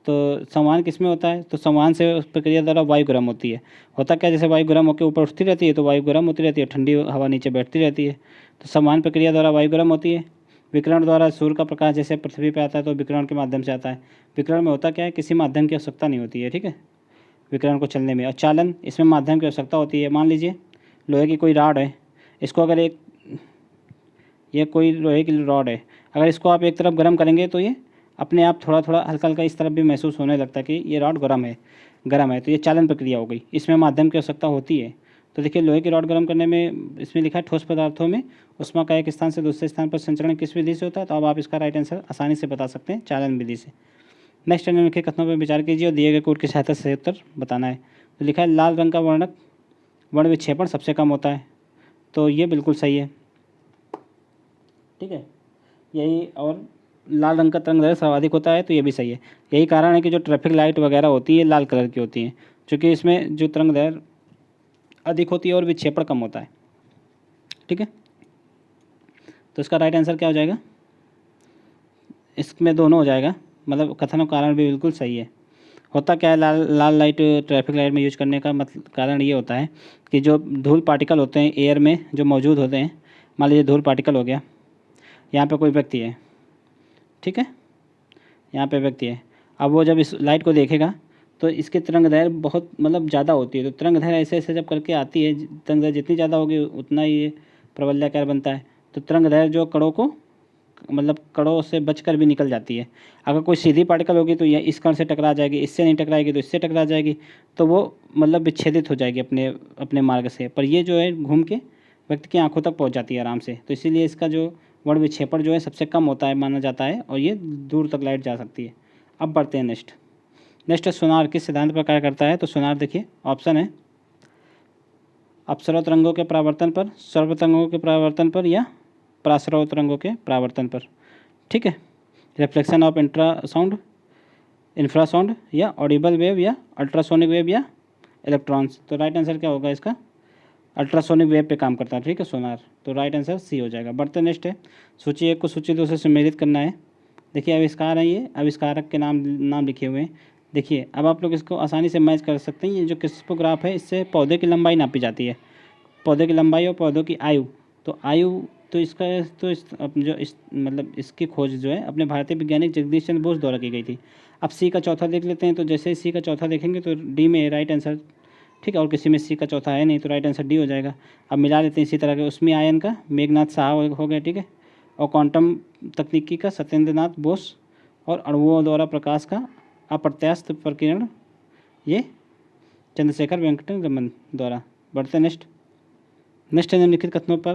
तो संवहन किस में होता है? तो संवहन से उस प्रक्रिया द्वारा वायु गर्म होती है। होता क्या, जैसे वायु गर्म होकर ऊपर उठती रहती है तो वायु गर्म होती रहती है, ठंडी हवा नीचे बैठती रहती है। तो संवहन प्रक्रिया द्वारा वायु गर्म होती है। विकिरण द्वारा सूर्य का प्रकाश जैसे पृथ्वी पर आता है तो विकिरण के माध्यम से आता है। विकिरण में होता क्या है, किसी माध्यम की आवश्यकता नहीं होती है, ठीक है, विकिरण को चलने में। और चालन, इसमें माध्यम की आवश्यकता होती है। मान लीजिए लोहे की कोई रॉड है, इसको अगर ये कोई लोहे की रॉड है, अगर इसको आप एक तरफ गर्म करेंगे तो ये अपने आप थोड़ा थोड़ा हल्का हल्का इस तरफ भी महसूस होने लगता है कि ये रॉड गर्म है, तो ये चालन प्रक्रिया हो गई। इसमें माध्यम की आवश्यकता होती है। तो देखिए, लोहे की रॉड गर्म करने में, इसमें लिखा है ठोस पदार्थों में ऊष्मा का एक स्थान से दूसरे स्थान पर संचरण किस विधि से होता है? तो अब आप इसका राइट आंसर आसानी से बता सकते हैं, चालन विधि से। नेक्स्ट निम्नलिखित कथनों पर विचार कीजिए और दिए गए कोड की सहायता से उत्तर बताना है। तो लिखा है लाल रंग का वर्ण विक्षेपण सबसे कम होता है, तो ये बिल्कुल सही है, ठीक है, यही। और लाल रंग का तरंगदैर्घ्य सर्वाधिक होता है, तो ये भी सही है। यही कारण है कि जो ट्रैफिक लाइट वगैरह होती है लाल कलर की होती हैं, क्योंकि इसमें जो तरंगदैर्घ्य अधिक होती है और विक्षेपण कम होता है, ठीक है। तो इसका राइट आंसर क्या हो जाएगा? इसमें दोनों हो जाएगा, मतलब कथन और कारण भी बिल्कुल सही है। होता क्या है, लाल लाइट ट्रैफिक लाइट में यूज करने का मतलब कारण ये होता है कि जो धूल पार्टिकल होते हैं एयर में जो मौजूद होते हैं, मान लीजिए धूल पार्टिकल हो गया, यहाँ पे कोई व्यक्ति है, ठीक है, यहाँ पे व्यक्ति है। अब वो जब इस लाइट को देखेगा तो इसकी तरंगदैर्घ्य बहुत मतलब ज़्यादा होती है। तो तरंगदैर्घ्य ऐसे ऐसे जब करके आती है, तरंगदैर्घ्य जितनी ज़्यादा होगी उतना ही ये प्रबलयाकार बनता है। तो तरंगदैर्घ्य जो कणों को मतलब कणों से बचकर भी निकल जाती है। अगर कोई सीधी पार्टिकल होगी तो ये इस कण से टकरा जाएगी, इससे नहीं टकराएगी तो इससे टकरा जाएगी, तो वो मतलब विच्छेदित हो जाएगी अपने अपने मार्ग से। पर ये जो है घूम के व्यक्ति की आंखों तक पहुंच जाती है आराम से। तो इसीलिए इसका जो वर्ण विक्षेपण जो है सबसे कम होता है माना जाता है, और ये दूर तक लाइट जा सकती है। अब बढ़ते हैं नेक्स्ट सोनार किस सिद्धांत पर कार्य करता है? तो सोनार देखिए, ऑप्शन है अपसर्व तरंगों के परावर्तन पर, सर्व तरंगों के परावर्तन पर, या पराश्रव तरंगों के परावर्तन पर, ठीक है। रिफ्लेक्शन ऑफ इंफ्रासाउंड, या ऑडिबल वेव, या अल्ट्रासोनिक वेव, या इलेक्ट्रॉन्स। तो राइट आंसर क्या होगा इसका? अल्ट्रासोनिक वेव पे काम करता है, ठीक है, सोनार। तो राइट आंसर सी हो जाएगा। बढ़ते नेक्स्ट है, सूची 1 को सूची 2 से सम्मिलित करना है। देखिए आविष्कार है, ये आविष्कारक के नाम लिखे हुए हैं। देखिए अब आप लोग इसको आसानी से मैच कर सकते हैं। ये जो क्रिस्पोग्राफ है, इससे पौधे की लंबाई नापी जाती है, पौधे की लंबाई और पौधों की आयु। तो आयु तो इसका तो मतलब इसकी खोज जो है अपने भारतीय वैज्ञानिक जगदीश चंद्र बोस द्वारा की गई थी। अब सी का चौथा देख लेते हैं। तो जैसे सी का चौथा देखेंगे तो डी में राइट आंसर, ठीक है, और किसी में सी का चौथा है नहीं, तो राइट आंसर डी हो जाएगा। अब मिला लेते हैं इसी तरह के, उसमें आयन का मेघनाथ साहा हो गया, ठीक है, और क्वांटम तकनीकी का सत्येंद्र नाथ बोस, और अणुओं द्वारा प्रकाश का अप्रत्यास्थ प्रकीर्णन ये चंद्रशेखर वेंकट रमन द्वारा। बढ़ते नेक्स्ट निम्नलिखित कथनों पर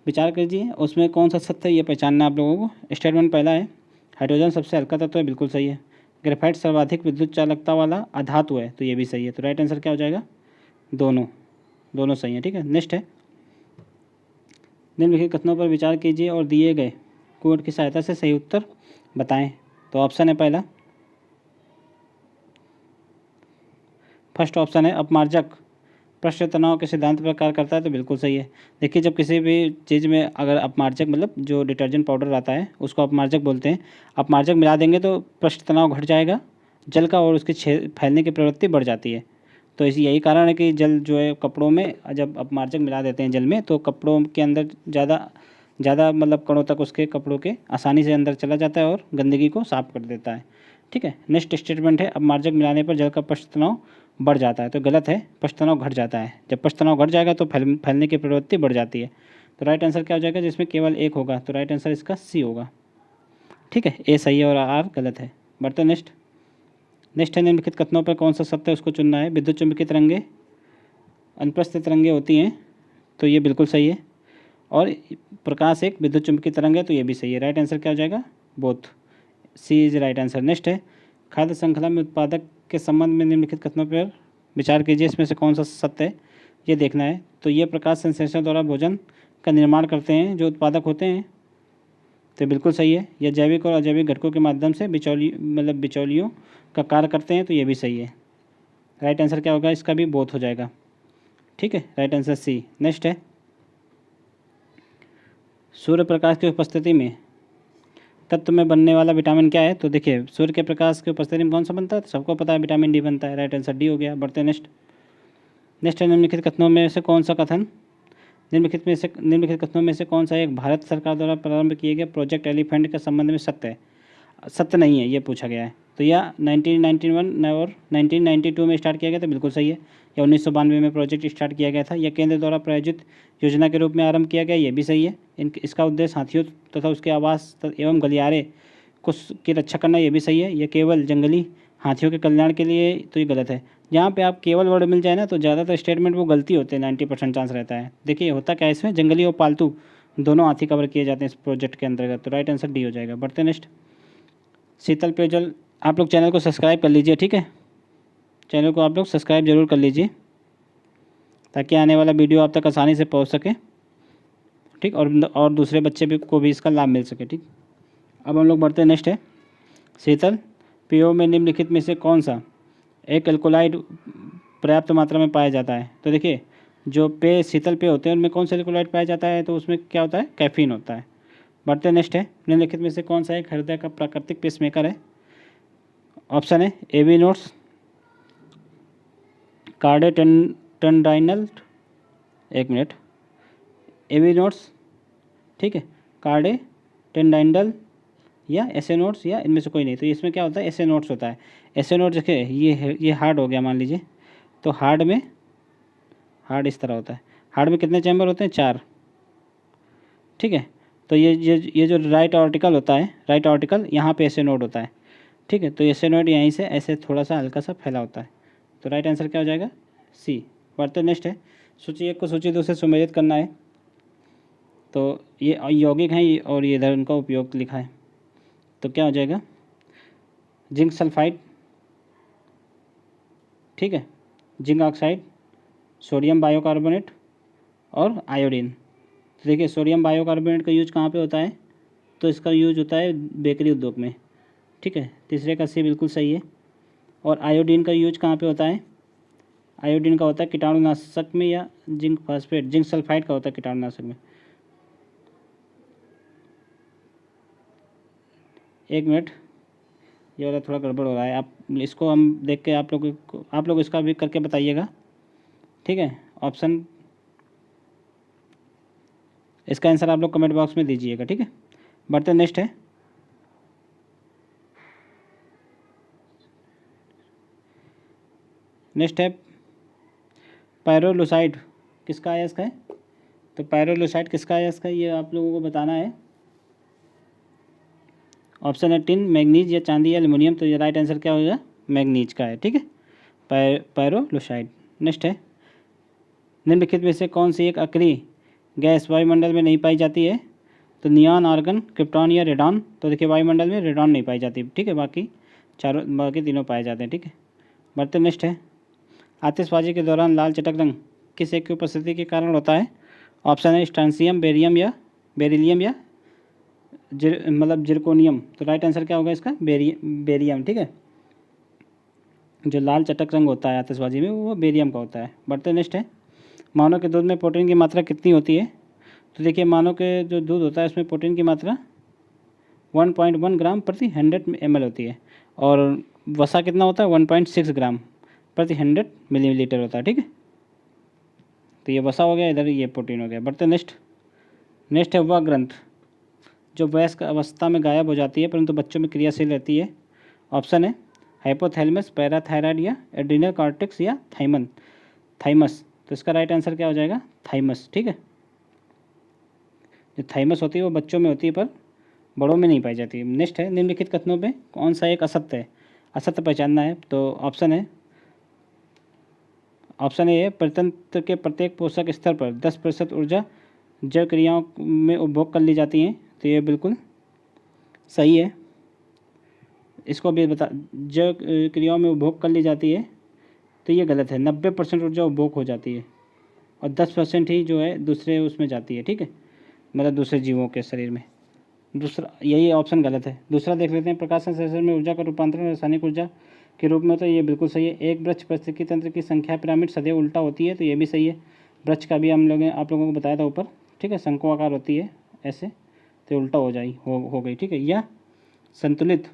विचार कीजिए, उसमें कौन सा सत्य है ये पहचानना आप लोगों को। स्टेटमेंट पहला है हाइड्रोजन सबसे हल्का तत्व है, बिल्कुल सही है। ग्रेफाइट सर्वाधिक विद्युत चालकता वाला अधातु है, तो ये भी सही है। तो राइट आंसर क्या हो जाएगा? दोनों सही है, ठीक है। नेक्स्ट है निम्नलिखित कथनों पर विचार कीजिए और दिए गए कोड की सहायता से सही उत्तर बताएं। तो ऑप्शन है पहला, फर्स्ट ऑप्शन है अपमार्जक पृष्ठ तनाव के सिद्धांत पर कार्य करता है, तो बिल्कुल सही है। देखिए जब किसी भी चीज़ में अगर अपमार्जक मतलब जो डिटर्जेंट पाउडर आता है उसको अपमार्जक बोलते हैं, अपमार्जक मिला देंगे तो पृष्ठ तनाव घट जाएगा जल का, और उसकी फैलने की प्रवृत्ति बढ़ जाती है। तो यही कारण है कि जल जो है कपड़ों में जब अपमार्जक मिला देते हैं जल में, तो कपड़ों के अंदर ज़्यादा मतलब कणों तक उसके कपड़ों के आसानी से अंदर चला जाता है और गंदगी को साफ कर देता है, ठीक है। नेक्स्ट स्टेटमेंट है अपमार्जक मिलाने पर जल का पृष्ठ तनाव बढ़ जाता है, तो गलत है, पृष्ठ तनाव घट जाता है। जब पृष्ठ तनाव घट जाएगा तो फैलने की प्रवृत्ति बढ़ जाती है। तो राइट आंसर क्या हो जाएगा? जिसमें केवल एक होगा, तो राइट आंसर इसका सी होगा, ठीक है। ए सही है और आर गलत है। बढ़ते नेक्स्ट है निम्नलिखित कथनों पर कौन सा सत्य है उसको चुनना है। विद्युत चुम्बकीय तरंगे अनुप्रस्थ तरंगे होती हैं, तो ये बिल्कुल सही है। और प्रकाश एक विद्युत चुम्बकीय तरंग है, तो ये भी सही है। राइट आंसर क्या हो जाएगा? Both, C is right answer. Next है खाद्य श्रृंखला में उत्पादक के संबंध में निम्नलिखित कथनों पर विचार कीजिए, इसमें से कौन सा सत्य है ये देखना है। तो ये प्रकाश संश्लेषण द्वारा भोजन का निर्माण करते हैं जो उत्पादक होते हैं, तो बिल्कुल सही है। यह जैविक और अजैविक घटकों के माध्यम से बिचौलियों का कार्य करते हैं, तो ये भी सही है। राइट आंसर क्या होगा इसका भी, बोथ हो जाएगा। ठीक है, राइट आंसर सी। नेक्स्ट है, सूर्य प्रकाश की उपस्थिति में तत्व में बनने वाला विटामिन क्या है? तो देखिए, सूर्य के प्रकाश की उपस्थिति में कौन सा बनता है? तो सबको पता है विटामिन डी बनता है। राइट आंसर डी हो गया। बढ़ते नेक्स्ट। नेक्स्ट है, निम्नलिखित कथनों में से कौन सा कथन, निम्नलिखित कथनों में से कौन सा एक भारत सरकार द्वारा प्रारंभ किए गए प्रोजेक्ट एलिफेंट के संबंध में सत्य है? सत्य नहीं है, ये पूछा गया है। तो या 1991 और 1992 में स्टार्ट किया गया था, बिल्कुल सही है। या 1992 में प्रोजेक्ट स्टार्ट किया गया था। या केंद्र द्वारा प्रायोजित योजना के रूप में आरंभ किया गया, ये भी सही है। इसका उद्देश्य हाथियों तथा उसके आवास एवं गलियारे की रक्षा करना, ये भी सही है। ये केवल जंगली हाथियों के कल्याण के लिए, तो ये गलत है। जहाँ पे आप केवल वर्ड मिल जाए ना, तो ज़्यादातर स्टेटमेंट वो गलती होते हैं, 90% चांस रहता है। देखिए होता क्या है इसमें, जंगली और पालतू दोनों हाथी कवर किए जाते हैं इस प्रोजेक्ट के अंतर्गत। तो राइट आंसर डी हो जाएगा। बढ़ते नेक्स्ट। शीतल पेयजल, आप लोग चैनल को सब्सक्राइब कर लीजिए, ठीक है। चैनल को आप लोग सब्सक्राइब जरूर कर लीजिए, ताकि आने वाला वीडियो आप तक आसानी से पहुंच सके, ठीक। और दूसरे बच्चे भी को भी इसका लाभ मिल सके, ठीक। अब हम लोग बढ़ते हैं। नेक्स्ट है, शीतल पेयों में निम्नलिखित में से कौन सा एक एल्कोलाइड पर्याप्त मात्रा में पाया जाता है? तो देखिए, जो पेय शीतल पेय होते हैं उनमें कौन सा एल्कोलाइड पाया जाता है? तो उसमें क्या होता है? कैफीन होता है। बढ़ते नेक्स्ट है, निम्नलिखित में से कौन सा एक हृदय का प्राकृतिक पेसमेकर है? ऑप्शन है एविनोट्स, कार्डेटेंडाइनल, एक मिनट, एविनोट्स, ठीक है, कार्डेटेंडाइनल या एसेनोट्स, या इनमें से कोई नहीं। तो इसमें क्या होता है? एसेनोट्स होता है। एसेनोट्स देखिए, ये हार्ड हो गया मान लीजिए। तो हार्ड इस तरह होता है। हार्ड में कितने चैम्बर होते हैं? 4, ठीक है। तो ये जो राइट आर्टिकल होता है, राइट आर्टिकल यहाँ पे एसेनोड होता है, ठीक है। तो एसेनोड यहीं से ऐसे थोड़ा सा हल्का सा फैला होता है। तो राइट आंसर क्या हो जाएगा? सी। बढ़ते नेक्स्ट है, सूची 1 को सूची 2 से सुमेलित करना है। तो ये यौगिक हैं और ये इधर उनका उपयोग लिखा है। तो क्या हो जाएगा? जिंक सल्फाइड, ठीक है, जिंक ऑक्साइड, सोडियम बायोकार्बोनेट और आयोडीन। तो देखिए, सोडियम बायोकार्बोनेट का यूज कहाँ पे होता है? तो इसका यूज होता है बेकरी उद्योग में, ठीक है। तीसरे का सी बिल्कुल सही है। और आयोडीन का यूज कहाँ पे होता है? आयोडीन का होता है कीटाणुनाशक में, या जिंक फास्फेट, जिंक सल्फाइड का होता है कीटाणुनाशक में। एक मिनट, ये वाला थोड़ा गड़बड़ हो रहा है। आप इसको हम देख के आप लोग इसका भी करके बताइएगा, ठीक है। ऑप्शन, इसका आंसर आप लोग कमेंट बॉक्स में दीजिएगा, ठीक है। बढ़ते नेक्स्ट है, पायरोलुसाइड किसका अयस्क है? तो पायरोलुसाइड किसका अयस्क है, ये आप लोगों को बताना है। ऑप्शन है टिन, मैग्नीज या चांदी या एल्युमिनियम। तो ये राइट आंसर क्या होगा? मैग्नीज का है, ठीक है, पायरोलुसाइड। नेक्स्ट है, निम्नलिखित में से कौन सी एक अक्रिय गैस वायुमंडल में नहीं पाई जाती है? तो नियॉन, आर्गन, क्रिप्टॉन या रेडॉन। तो देखिए, वायुमंडल में रेडॉन नहीं पाई जाती, ठीक है, बाकी तीनों पाए जाते हैं, ठीक है। बढ़ते नेक्स्ट है, आतिशबाजी के दौरान लाल चटक रंग किस एक की उपस्थिति के कारण होता है? ऑप्शन है स्ट्रांसियम, बेरिलियम या जिरकोनियम। तो राइट आंसर क्या होगा इसका? बेरियम, ठीक है। जो लाल चटक रंग होता है आतिशबाजी में, वो बेरियम का होता है। बढ़ते नेक्स्ट है, मानव के दूध में प्रोटीन की मात्रा कितनी होती है? तो देखिए, मानव के जो दूध होता है उसमें प्रोटीन की मात्रा 1.1 ग्राम प्रति 100 ml होती है। और वसा कितना होता है? 1.6 ग्राम प्रति 100 मिलीलीटर होता है, ठीक है। तो ये वसा हो गया, इधर ये प्रोटीन हो गया। बढ़ते नेक्स्ट है, वह ग्रंथ जो वयस्क अवस्था में गायब हो जाती है परंतु बच्चों में क्रियाशील रहती है। ऑप्शन है हाइपोथैलेमस, पैराथायराइड या एड्रीनल कॉर्टेक्स या थाइमस। तो इसका राइट आंसर क्या हो जाएगा? थाइमस, ठीक है। जो थाइमस होती है वो बच्चों में होती है, पर बड़ों में नहीं पाई जाती। नेक्स्ट है, निम्नलिखित कथनों में कौन सा एक असत्य है? असत्य पहचानना है। तो ऑप्शन है परितंत्र के प्रत्येक पोषक स्तर पर 10% ऊर्जा जैव क्रियाओं में उपभोग कर ली जाती हैं। तो ये बिल्कुल सही है। इसको भी जैव क्रियाओं में उपभोग कर ली जाती है, तो ये गलत है। 90% ऊर्जा उपभोग हो जाती है और 10% ही जो है दूसरे उसमें जाती है, ठीक है, मतलब दूसरे जीवों के शरीर में। दूसरा, यही ऑप्शन गलत है। दूसरा देख लेते हैं, प्रकाश संश्लेषण में ऊर्जा का रूपांतरण रासायनिक ऊर्जा के रूप में होता है, ये बिल्कुल सही है। एक वृक्ष पारिस्थितिकी तंत्र की संख्या पिरामिड सदैव उल्टा होती है, तो ये भी सही है। वृक्ष का भी हम लोग आप लोगों को बताया था ऊपर, ठीक है, शंकु आकार होती है ऐसे, तो उल्टा हो गई, ठीक है। या संतुलित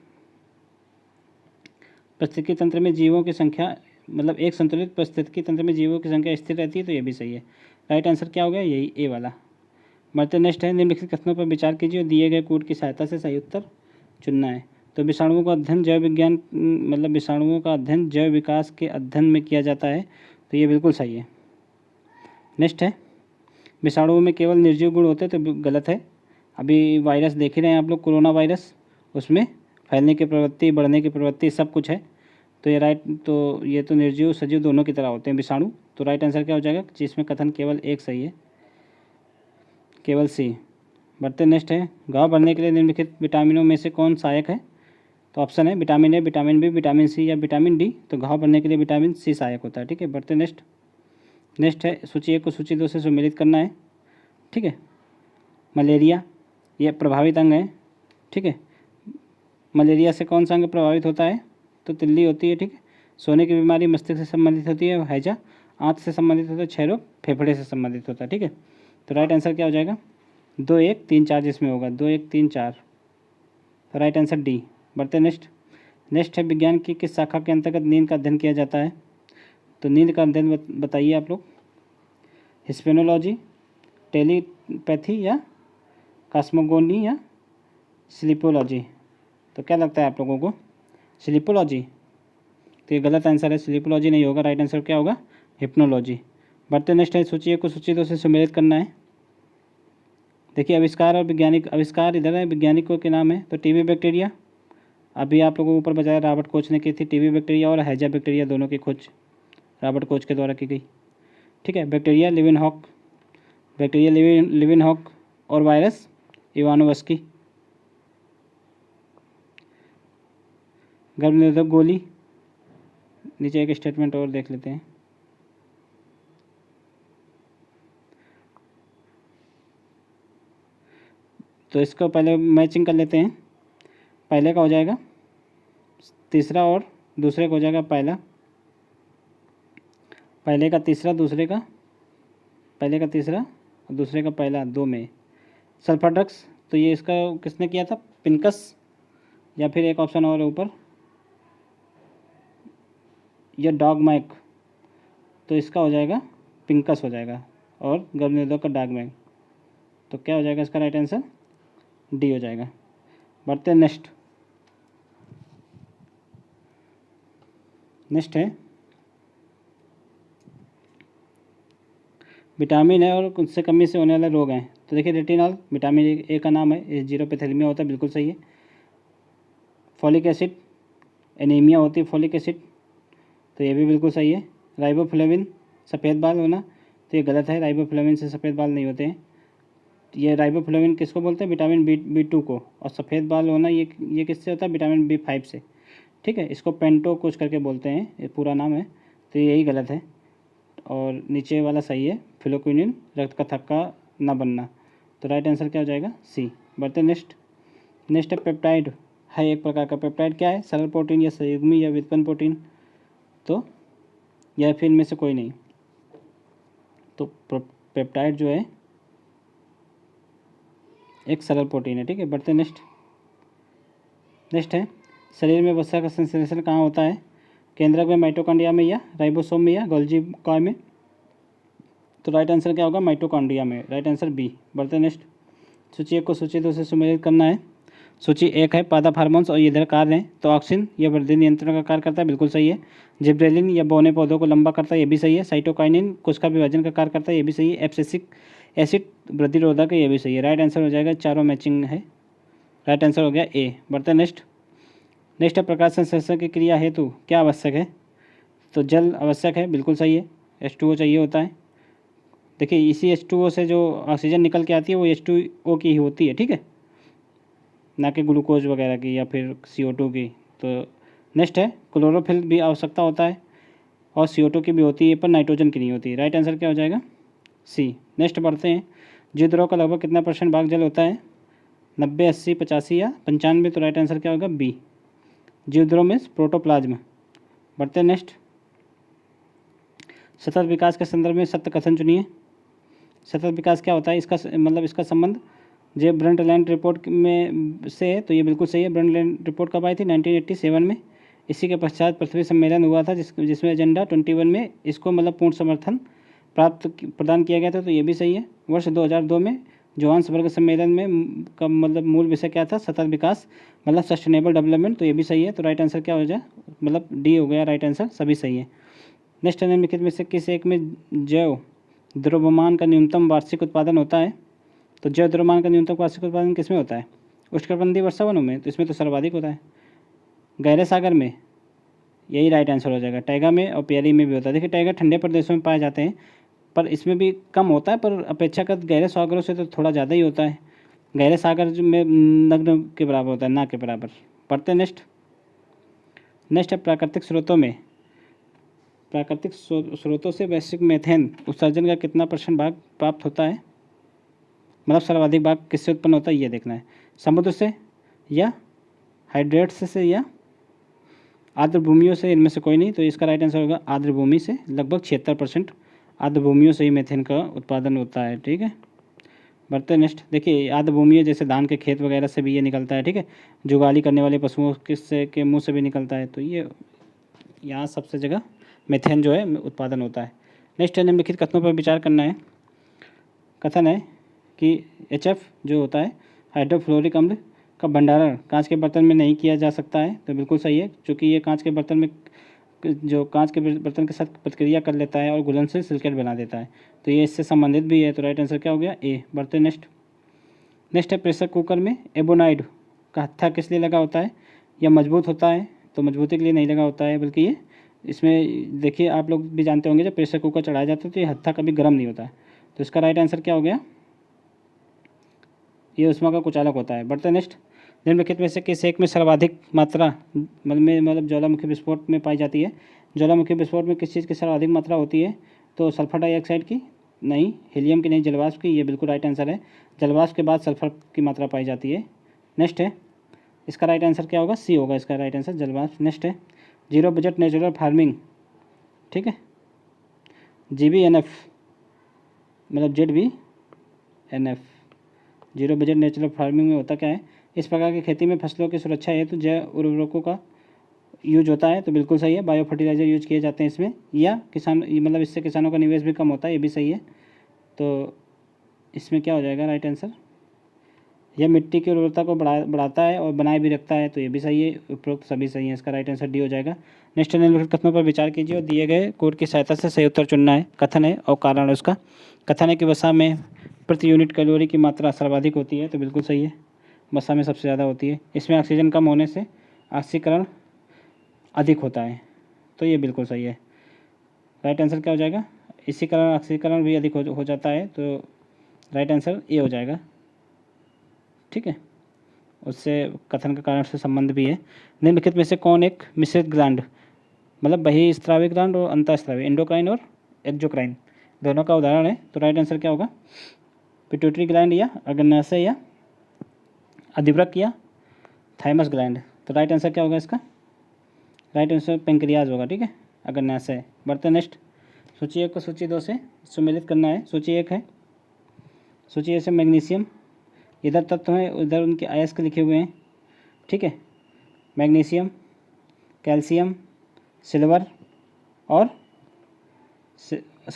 पारिस्थितिकी तंत्र में जीवों की संख्या, मतलब एक संतुलित पारिस्थितिकी तंत्र में जीवों की संख्या स्थिर रहती है, तो ये भी सही है। राइट आंसर क्या हो गया, यही ए वाला। बढ़ते नेक्स्ट है, निम्नलिखित कथनों पर विचार कीजिए और दिए गए कोड की सहायता से सही उत्तर चुनना है। तो विषाणुओं का अध्ययन जैव विज्ञान, मतलब विषाणुओं का अध्ययन जैव विकास के अध्ययन में किया जाता है, तो ये बिल्कुल सही है। नेक्स्ट है, विषाणुओं में केवल निर्जीव गुण होते हैं, तो गलत है। अभी वायरस देख ही रहे हैं आप लोग, कोरोना वायरस, उसमें फैलने की प्रवृत्ति, बढ़ने की प्रवृत्ति सब कुछ है, तो ये तो निर्जीव सजीव दोनों की तरह होते हैं विषाणु। तो राइट आंसर क्या हो जाएगा, जिसमें कथन केवल एक सही है, केवल सी। बढ़ते नेक्स्ट है, घाव भरने के लिए निम्नलिखित विटामिनों में से कौन सहायक है। तो ऑप्शन है vitamin A, vitamin B, vitamin C या विटामिन डी। तो घाव भरने के लिए विटामिन सी सहायक होता है, ठीक है। बढ़ते नेक्स्ट है, सूची 1 को सूची 2 से सम्मिलित करना है, ठीक है। मलेरिया, ये प्रभावित अंग है, ठीक है। मलेरिया से कौन सा अंग प्रभावित होता है, तो तिल्ली होती है, ठीक है। सोने की बीमारी मस्तिष्क से संबंधित होती है, हैजा आंत से संबंधित होता है, क्षय रोग फेफड़े से संबंधित होता है, ठीक है। तो राइट आंसर क्या हो जाएगा, 2 1 3 4 जिसमें होगा 2 1 3 4, तो राइट आंसर डी। बढ़ते नेक्स्ट है, विज्ञान की किस शाखा के अंतर्गत नींद का अध्ययन किया जाता है। तो नींद का अध्ययन बताइए आप लोग, हिस्पेनोलॉजी, टेलीपैथी या कॉस्मोगोनी या स्लीपोलॉजी। तो क्या लगता है आप लोगों को, स्लीपोलॉजी। तो ये गलत आंसर है, स्लीपोलॉजी नहीं होगा, राइट आंसर क्या होगा, हिप्नोलॉजी। बढ़ते नेक्स्ट है, सूची 1 को सूची 2 से सम्मिलित करना है। देखिए आविष्कार और वैज्ञानिक, आविष्कार इधर है, वैज्ञानिकों के नाम है। तो टीबी बैक्टीरिया, अभी आप लोगों को ऊपर बताया रॉबर्ट कोच ने की थी, टीबी बैक्टीरिया और हैजा बैक्टीरिया दोनों की खोज रॉबर्ट कोच के द्वारा की गई, ठीक है। बैक्टीरिया लिविनहॉक और वायरस इवानोवस्की। गर्भनिरोधक गोली, नीचे एक स्टेटमेंट और देख लेते हैं। तो इसको पहले मैचिंग कर लेते हैं, पहले का हो जाएगा तीसरा और दूसरे का हो जाएगा पहला, पहले का तीसरा दूसरे का, पहले का तीसरा और दूसरे का पहला, 2 में। सल्फर ड्रग्स, तो ये इसका किसने किया था, पिनकस, या फिर एक ऑप्शन और है ऊपर, या डॉगमैक। तो इसका हो जाएगा पिंकस हो जाएगा, और गर्भनिरोधक का डॉगमैक। तो क्या हो जाएगा इसका राइट आंसर, डी हो जाएगा। बढ़ते नेक्स्ट है, विटामिन है और उससे कमी से होने वाले रोग हैं। तो देखिए रेटिनॉल विटामिन ए का नाम है, जीरोपैथेलेमिया होता है, बिल्कुल सही है। फॉलिक एसिड, एनीमिया होती है फॉलिक एसिड, तो ये भी बिल्कुल सही है। राइबोफ्लेविन, सफ़ेद बाल होना, तो ये गलत है, राइबोफ्लेविन से सफ़ेद बाल नहीं होते हैं। ये राइबोफ्लेविन किसको बोलते हैं, विटामिन B2 को, और सफ़ेद बाल होना ये किससे होता है, विटामिन B5 से, ठीक है। इसको पेंटो कुछ करके बोलते हैं, ये पूरा नाम है, तो यही गलत है। और नीचे वाला सही है, फिलोक्विनिन, रक्त का थक्का न बनना। तो राइट आंसर क्या हो जाएगा, सी। बढ़ते नेक्स्ट है, पेप्टाइड है एक प्रकार का। पेप्टाइड क्या है, सरल प्रोटीन या संयुग्मी या व्युत्पन्न प्रोटीन, तो या फिर इनमें से कोई नहीं। तो पेप्टाइड जो है एक सरल प्रोटीन है, ठीक है। बढ़ते नेक्स्ट है, शरीर में वसा का संश्लेषण कहाँ होता है, केंद्रक में, माइटोकॉन्ड्रिया में, या राइबोसोम में, या गोल्गी कॉय में। तो राइट आंसर क्या होगा, माइटोकॉन्ड्रिया में, राइट आंसर बी। बढ़ते नेक्स्ट, सूची 1 को सूची 2 से सम्मिलित करना है। सूची 1 है पादप हार्मोन्स और ये इधर कार्य हैं। तो ऑक्सिन ये वृद्धि नियंत्रण का कार्य करता है, बिल्कुल सही है। जिब्रेलिन ये बौने पौधों को लंबा करता है, ये भी सही है। साइटोकाइनिन कोशिका विभाजन का कार्य करता है, ये भी सही है। एब्सिसिक एसिड वृद्धि रोधक है, ये भी सही है। राइट आंसर हो जाएगा, चारों मैचिंग है, राइट आंसर हो गया ए। बढ़ते नेक्स्ट है, प्रकाश संश्लेषण की क्रिया हेतु क्या आवश्यक है। तो जल आवश्यक है, बिल्कुल सही है। H2O चाहिए होता है। देखिए इसी H2O से जो ऑक्सीजन निकल के आती है वो H2O की ही होती है, ठीक है, ना कि ग्लूकोज वगैरह की या फिर CO2 की। तो नेक्स्ट है, क्लोरोफिल भी आवश्यकता होता है और CO2 की भी होती है, पर नाइट्रोजन की नहीं होती है। राइट आंसर क्या हो जाएगा, सी। नेक्स्ट बढ़ते हैं, जीवद्रव का लगभग कितना % भाग जल होता है, 90, 80, 85 या 95। तो राइट आंसर क्या होगा, बी। जीवद्रव में प्रोटोप्लाज्म, बढ़ते नेक्स्ट। सतत विकास के संदर्भ में सत्य कथन चुनिए। सतत विकास क्या होता है, इसका मतलब इसका संबंध जे ब्रंटलैंड रिपोर्ट में से है, तो ये बिल्कुल सही है। ब्रंटलैंड रिपोर्ट कब आई थी, 1987 में। इसी के पश्चात पृथ्वी सम्मेलन हुआ था जिसमें एजेंडा 21 में इसको मतलब पूर्ण समर्थन प्रदान किया गया था, तो ये भी सही है। वर्ष 2002 में जोहान्सबर्ग सम्मेलन में का मतलब मूल विषय क्या था, सतत विकास मतलब सस्टेनेबल डेवलपमेंट, तो ये भी सही है। तो राइट आंसर क्या हो जाए, मतलब डी हो गया राइट आंसर, सभी सही है। नेक्स्ट, निम्नलिखित में से किस एक में जैव द्रव्यमान का न्यूनतम वार्षिक उत्पादन होता है। तो जैव द्रव्यमान का न्यूनतम वार्षिक उत्पादन किस में होता है, उष्णकटिबंधीय वर्षावनों में, तो इसमें तो सर्वाधिक होता है। गहरे सागर में, यही राइट आंसर हो जाएगा। टैगा में और प्याली में भी होता है। देखिए टैगा ठंडे प्रदेशों में पाए जाते हैं, पर इसमें भी कम होता है, पर अपेक्षाकृत गहरे सागरों से तो थोड़ा ज़्यादा ही होता है। गहरे सागर में नग्न के बराबर होता है, ना के बराबर। पढ़ते नेक्स्ट। नेक्स्ट है प्राकृतिक स्रोतों में, प्राकृतिक स्रोतों से वैश्विक मीथेन उत्सर्जन का कितना % भाग प्राप्त होता है, मतलब सर्वाधिक भाग किससे उत्पन्न होता है, ये देखना है। समुद्र से या हाइड्रेट्स से या आर्द्र भूमियों से, इनमें से कोई नहीं। तो इसका राइट आंसर होगा आर्द्र भूमि से। लगभग 76% आर्द्र भूमियों से ही मीथेन का उत्पादन होता है। ठीक है, बढ़ते नेक्स्ट। देखिए आर्द्र भूमियों जैसे धान के खेत वगैरह से भी ये निकलता है। ठीक है, जुगाली करने वाले पशुओं के मुंह से भी निकलता है, तो ये यहाँ सबसे जगह मीथेन जो है उत्पादन होता है। नेक्स्ट, निम्नलिखित कथनों पर विचार करना है। कथन है कि HF जो होता है हाइड्रोफ्लोरिक अम्ल का भंडारण कांच के बर्तन में नहीं किया जा सकता है, तो बिल्कुल सही है, क्योंकि ये कांच के बर्तन में जो कांच के बर्तन के साथ प्रतिक्रिया कर लेता है और घुलनशील सिलिकेट बना देता है, तो ये इससे संबंधित भी है। तो राइट आंसर क्या हो गया, ए। बढ़ते नेक्स्ट। नेक्स्ट है प्रेशर कुकर में एबोनाइड का हत्था किस लिए लगा होता है, या मजबूत होता है, तो मजबूती के लिए नहीं लगा होता है, बल्कि ये इसमें देखिए आप लोग भी जानते होंगे जब प्रेशर कुकर चढ़ाया जाता है तो ये हत्था कभी गर्म नहीं होता है, तो इसका राइट आंसर क्या हो गया, ये उष्मा का कुचालक होता है। बढ़ते नेक्स्ट। निम्नलिखित में से किस एक में सर्वाधिक मात्रा मतलब ज्वालामुखी विस्फोट में पाई जाती है। ज्वालामुखी विस्फोट में किस चीज़ की सर्वाधिक मात्रा होती है, तो सल्फर डाइऑक्साइड की नहीं, हीलियम की नहीं, जलवाष्प की, ये बिल्कुल राइट आंसर है। जलवाष्प के बाद सल्फर की मात्रा पाई जाती है। नेक्स्ट है, इसका राइट आंसर क्या होगा, सी होगा इसका राइट आंसर, जलवाष्प। नेक्स्ट है, जीरो बजट नेचुरल फार्मिंग, ठीक है, GBNF मतलब ZBNF, zero budget natural farming में होता क्या है, इस प्रकार की खेती में फसलों की सुरक्षा हेतु जैव उर्वरकों का यूज होता है, तो बिल्कुल सही है। बायो फर्टिलाइजर यूज किए जाते हैं इसमें, या किसान मतलब इससे किसानों का निवेश भी कम होता है, ये भी सही है। तो इसमें क्या हो जाएगा राइट आंसर, यह मिट्टी की उर्वरता को बढ़ाता है और बनाए भी रखता है, तो ये भी सही है। उपरोक्त सभी सही है, इसका राइट आंसर डी हो जाएगा। नेक्स्ट, निम्नलिखित कथनों पर विचार कीजिए और दिए गए कोड की सहायता से सही उत्तर चुनना है। कथन है और कारण है उसका। कथन है कि वसा में प्रति यूनिट कैलोरी की मात्रा सर्वाधिक होती है, तो बिल्कुल सही है, वसा में सबसे ज़्यादा होती है। इसमें ऑक्सीजन कम होने से ऑक्सीकरण अधिक होता है, तो ये बिल्कुल सही है। राइट आंसर क्या हो जाएगा, इसी कारण ऑक्सीकरण भी अधिक हो जाता है, तो राइट आंसर ए हो जाएगा। ठीक है, उससे कथन का कारण से संबंध भी है। निम्नलिखित में से कौन एक मिश्रित ग्लैंड मतलब बहिस्रावी ग्लैंड और अंतःस्रावी, एंडोक्राइन और एक्सोक्राइन दोनों का उदाहरण है, तो राइट आंसर क्या होगा, पिट्यूटरी ग्लैंड या अग्न्याशय या अधिवृक्क या थाइमस ग्लैंड, तो राइट आंसर क्या होगा इसका, राइट आंसर पेंक्रियाज होगा। ठीक है, अग्न्याशय। बढ़ते नेक्स्ट। सूची 1 को सूची 2 से सुमेलित करना है। सूची 1 है, सूची 1 से मैग्नीशियम, इधर तत्व हैं उधर उनके अयस्क लिखे हुए हैं। ठीक है, मैग्नीशियम, कैल्शियम, सिल्वर और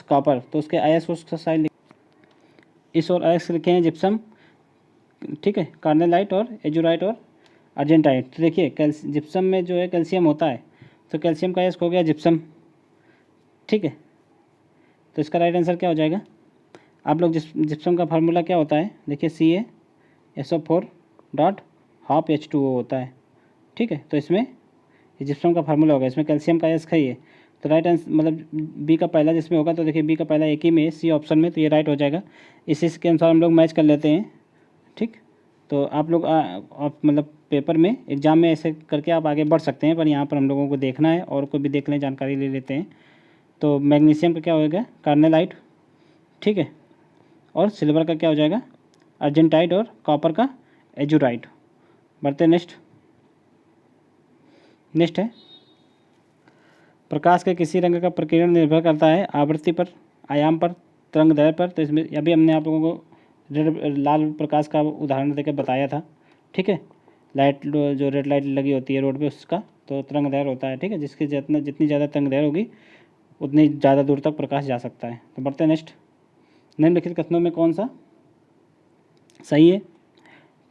कॉपर, तो उसके अयस्क उसका साइड इस और अयस्क लिखे हैं जिप्सम, ठीक है, कार्नेलाइट और एजुराइट और अर्जेंटाइट। तो देखिए जिप्सम में जो है कैल्शियम होता है, तो कैल्शियम का अयस्क हो गया जिप्सम। ठीक है, तो इसका राइट आंसर क्या हो जाएगा, आप लोग जिप्सम का फार्मूला क्या होता है, देखिए CaSO4 डॉट हाफ H2O होता है। ठीक है, तो इसमें जिप्सम का फार्मूला होगा, इसमें कैल्शियम का अयस्क है ये, तो राइट आंसर मतलब बी का पहला जिसमें होगा, तो देखिए बी का पहला एक ही में सी ऑप्शन में, तो ये राइट हो जाएगा। इसी के अनुसार हम लोग मैच कर लेते हैं। ठीक, तो आप लोग आप मतलब पेपर में एग्जाम में ऐसे करके आप आगे बढ़ सकते हैं, पर यहाँ पर हम लोगों को देखना है और को भी देख लें, जानकारी ले लेते हैं। तो मैग्नीशियम का क्या होगा, कार्नेलाइट, ठीक है, और सिल्वर का क्या हो जाएगा, अर्जेंटाइट, और कॉपर का एजुराइट। बढ़ते नेक्स्ट। नेक्स्ट है प्रकाश के किसी रंग का प्रकीर्णन निर्भर करता है आवृत्ति पर, आयाम पर, तरंग दैर्घ्य पर। तो इसमें अभी हमने आप लोगों को लाल प्रकाश का उदाहरण देकर बताया था, ठीक है। लाइट जो रेड लाइट लगी होती है रोड पे उसका तो तरंग दैर्घ्य होता है, ठीक है। जिसकी जितनी ज़्यादा तरंग दैर्घ्य होगी उतनी ज़्यादा दूर तक प्रकाश जा सकता है। तो बढ़ते हैं नेक्स्ट। निम्नलिखित कथनों में कौन सा सही है?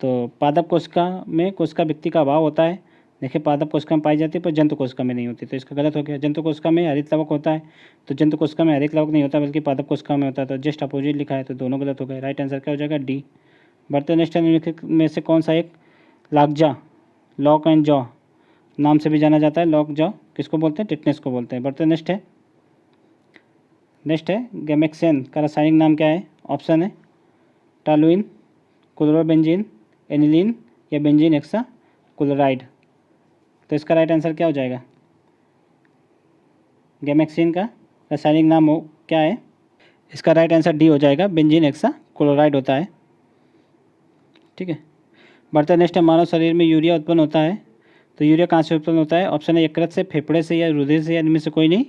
तो पादप कोशिका में कोशिका व्यक्ति का अभाव होता है। देखिए पादप कोशिका में पाई जाती है पर जंतु कोशिका में नहीं होती, तो इसका गलत हो गया। जंतु कोशिका में हरित लवक होता है, तो जंतु कोशिका में हरित लवक नहीं होता बल्कि पादप कोशिका में होता है। तो जस्ट अपोजिट लिखा है, तो दोनों गलत हो गए। राइट आंसर क्या हो जाएगा? डी। बढ़ते नेक्स्ट। निम्नलिखित में से कौन सा एक लॉकजा, लॉक एंड जॉ नाम से भी जाना जाता है? लॉक जॉ किसको बोलते हैं? टिटनेस को बोलते हैं। बढ़ते नेक्स्ट है गैमेक्सेन का रासायनिक नाम क्या है? ऑप्शन है टॉलुइन, क्लोरोबेंजीन, एनिलीन या बेंजीन हेक्सा क्लोराइड। तो इसका राइट आंसर क्या हो जाएगा? गैमेक्सिन का रासायनिक नाम हो क्या है? इसका राइट आंसर डी हो जाएगा, बेंजीन हेक्सा क्लोराइड होता है, ठीक है। बढ़ते नेक्स्ट है मानव शरीर में यूरिया उत्पन्न होता है। तो यूरिया कहाँ से उत्पन्न होता है? ऑप्शन है यकृत से, फेफड़े से या रुधिर से, या इनमें से कोई नहीं।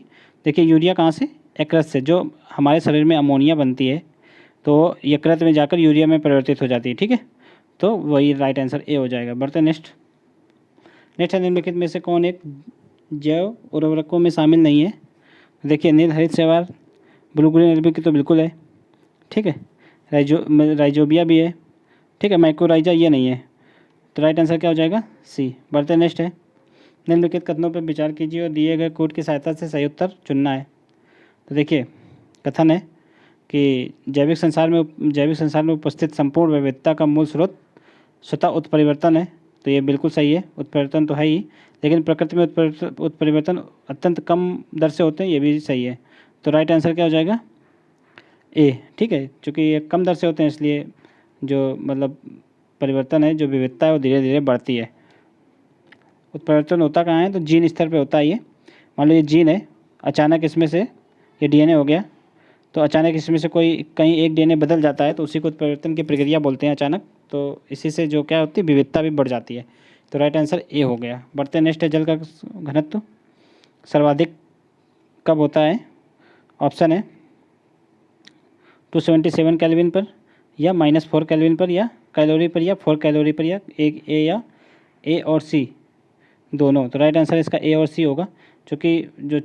देखिए यूरिया कहाँ से? यकृत से। जो हमारे शरीर में अमोनिया बनती है तो यकृत में जाकर यूरिया में परिवर्तित हो जाती है, ठीक है। तो वही राइट आंसर ए हो जाएगा। बढ़ते नेक्स्ट है निम्नलिखित में से कौन एक जैव उर्वरकों में शामिल नहीं है? देखिए नील हरित शैवाल, ब्लू ग्रीन एल्बी तो बिल्कुल है, ठीक है। राइजोबिया भी है, ठीक है। माइक्रोराइजा ये नहीं है, तो राइट आंसर क्या हो जाएगा? सी। बढ़ते नेक्स्ट है निम्नलिखित कथनों पर विचार कीजिए और दिए गए कोड की सहायता से सही उत्तर चुनना है। तो देखिए कथन है कि जैविक संसार में उपस्थित संपूर्ण विविधता का मूल स्रोत स्वतः उत्परिवर्तन है। तो ये बिल्कुल सही है, उत्परिवर्तन तो है ही, लेकिन प्रकृति में उत्परिवर्तन अत्यंत कम दर से होते हैं, ये भी सही है। तो राइट आंसर क्या हो जाएगा? ए, ठीक है। चूँकि ये कम दर से होते हैं इसलिए जो मतलब परिवर्तन है, जो विविधता है वो धीरे धीरे बढ़ती है। उत्परिवर्तन होता कहाँ है? तो जीन स्तर पे होता है ये। मान लो ये जीन है, अचानक इसमें से ये डीएनए हो गया, तो अचानक इसमें से कोई कहीं एक डीएनए बदल जाता है तो उसी को उत्परिवर्तन की प्रक्रिया बोलते हैं अचानक। तो इसी से जो क्या होती है, विविधता भी बढ़ जाती है। तो राइट आंसर ए हो गया। बढ़ते नेक्स्ट है जल का घनत्व सर्वाधिक कब होता है? ऑप्शन है 277 केल्विन पर, या -4 केल्विन पर, या कैलोरी पर, या 4 कैलोरी पर, या एक ए, या ए और सी दोनों। तो राइट आंसर इसका ए और सी होगा, क्योंकि जो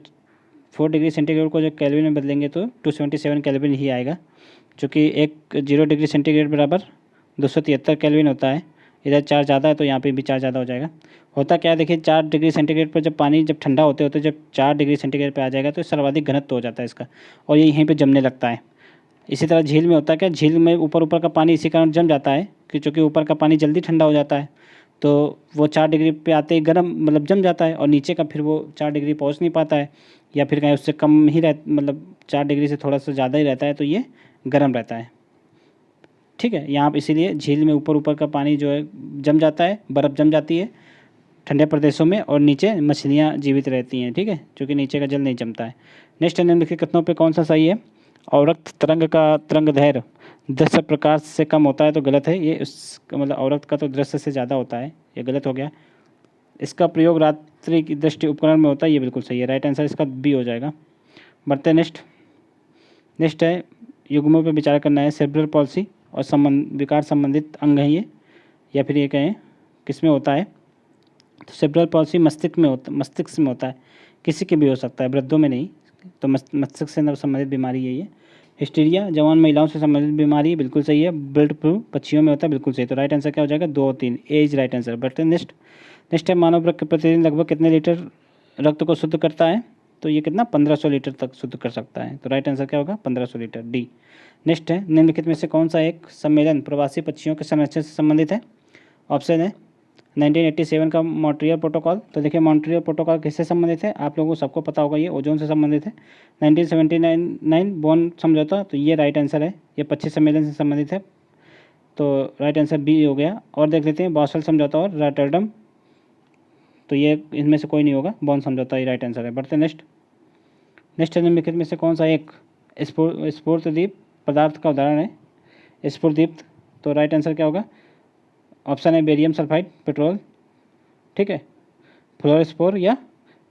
4 डिग्री सेंटीग्रेड को जो कैल्विन में बदलेंगे तो 277 केल्विन ही आएगा, क्योंकि 0 डिग्री सेंटीग्रेड बराबर 273 केल्विन होता है। इधर 4 ज़्यादा है तो यहाँ पे भी 4 ज़्यादा हो जाएगा। होता क्या है देखिए, 4 डिग्री सेंटीग्रेड पर जब पानी जब ठंडा होते होते जब 4 डिग्री सेंटीग्रेड पे आ जाएगा तो सर्वाधिक घनत्व हो जाता है इसका, और ये यहीं पे जमने लगता है। इसी तरह झील में होता क्या, झील में ऊपर का पानी इसी कारण जम जाता है कि चूँकि ऊपर का पानी जल्दी ठंडा हो जाता है, तो वो 4 डिग्री पे आते ही गर्म मतलब जम जाता है, और नीचे का फिर वो 4 डिग्री पहुँच नहीं पाता है, या फिर कहीं उससे कम ही मतलब 4 डिग्री से थोड़ा सा ज़्यादा ही रहता है, तो ये गर्म रहता है, ठीक है। यहाँ पर इसीलिए झील में ऊपर का पानी जो है जम जाता है, बर्फ़ जम जाती है ठंडे प्रदेशों में, और नीचे मछलियाँ जीवित रहती हैं, ठीक है, क्योंकि नीचे का जल नहीं जमता है। नेक्स्ट निम्नलिखित कथनों पे कौन सा सही है? अवरक्त तरंग का तरंग दैर्घ्य दृश्य प्रकाश से कम होता है, तो गलत है ये। मतलब अवरक्त का तो दृश्य से ज़्यादा होता है, ये गलत हो गया। इसका प्रयोग रात्रि की दृष्टि उपकरण में होता है, ये बिल्कुल सही है। राइट आंसर इसका बी हो जाएगा। बढ़ते नेक्स्ट है युग्मों पे विचार करना है। सेरेब्रल पॉल्सी और विकार संबंधित अंग है ये, या फिर ये कहें किस में होता है? तो सेरेब्रल पॉल्सी मस्तिष्क में होता है, किसी के भी हो सकता है, वृद्धों में नहीं। तो मस्तिष्क से संबंधित बीमारी है ये। हिस्टीरिया जवान महिलाओं से संबंधित बीमारी, बिल्कुल सही है। बर्ड फ्लू पक्षियों में होता है, बिल्कुल सही। तो राइट आंसर क्या हो जाएगा? 2 और 3, ए इज राइट आंसर। बढ़ते नेक्स्ट है मानव वृक्क प्रतिदिन लगभग कितने लीटर रक्त को शुद्ध करता है? तो ये कितना 1500 लीटर तक शुद्ध कर सकता है। तो राइट आंसर क्या होगा? 1500 लीटर, डी। नेक्स्ट है निम्नलिखित में से कौन सा एक सम्मेलन प्रवासी पक्षियों के संरक्षण से संबंधित है? ऑप्शन है 1987 का मॉन्ट्रियल प्रोटोकॉल। तो देखिए मॉन्ट्रियल प्रोटोकॉल किससे संबंधित है? आप लोगों को सबको पता होगा, ये ओजोन से संबंधित है। 1979 बॉन समझौता, तो ये राइट आंसर है, ये 25 सम्मेलन से संबंधित है, तो राइट आंसर बी हो गया। और देख लेते हैं बॉसल समझौता और रॉटरडम, तो ये इनमें से कोई नहीं होगा, बॉन समझौता ही राइट आंसर है। बढ़ते नेक्स्ट निम्नलिखित में से कौन सा एक स्फूर्तदीप पदार्थ का उदाहरण है? स्फूर्तदीप्त, तो राइट आंसर क्या होगा? ऑप्शन है बेरियम सल्फाइड पेट्रोल, ठीक है, फ्लोरोस्पोर या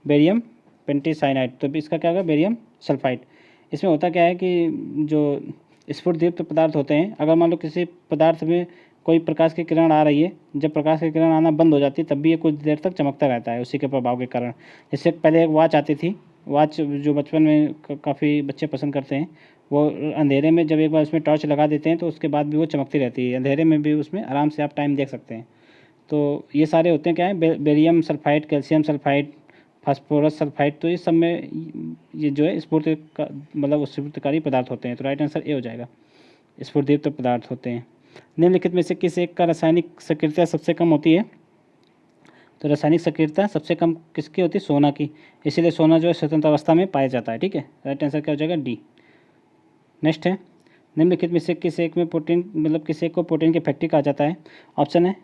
बेरियम पेंटीसाइनाइड, तो इसका क्या होगा बेरियम सल्फाइड। इसमें होता क्या है कि जो स्फुटदीप्त पदार्थ होते हैं, अगर मान लो किसी पदार्थ में कोई प्रकाश की किरण आ रही है, जब प्रकाश की किरण आना बंद हो जाती है तब भी ये कुछ देर तक चमकता रहता है उसी के प्रभाव के कारण। जैसे पहले एक वॉच आती थी, वॉच जो बचपन में काफ़ी बच्चे पसंद करते हैं, वो अंधेरे में जब एक बार उसमें टॉर्च लगा देते हैं तो उसके बाद भी वो चमकती रहती है, अंधेरे में भी उसमें आराम से आप टाइम देख सकते हैं। तो ये सारे होते हैं क्या है, barium sulphide, calcium sulphide, phosphorus sulphide, तो इस सब में ये जो है स्फूर्ति का मतलब स्फूर्तिकारी पदार्थ होते हैं। तो राइट आंसर ए हो जाएगा, स्फूर्तियुक्त पदार्थ होते हैं। निम्नलिखित में से किस एक का रासायनिक सक्रियता सबसे कम होती है? तो रासायनिक सक्रियता सबसे कम किसकी होती है? सोना की, इसीलिए सोना जो है स्वतंत्र अवस्था में पाया जाता है। ठीक है, राइट आंसर क्या हो जाएगा? डी। नेक्स्ट है, निम्नलिखित में से किस एक में प्रोटीन मतलब किस एक को प्रोटीन की फैक्ट्री कहा जाता है? ऑप्शन है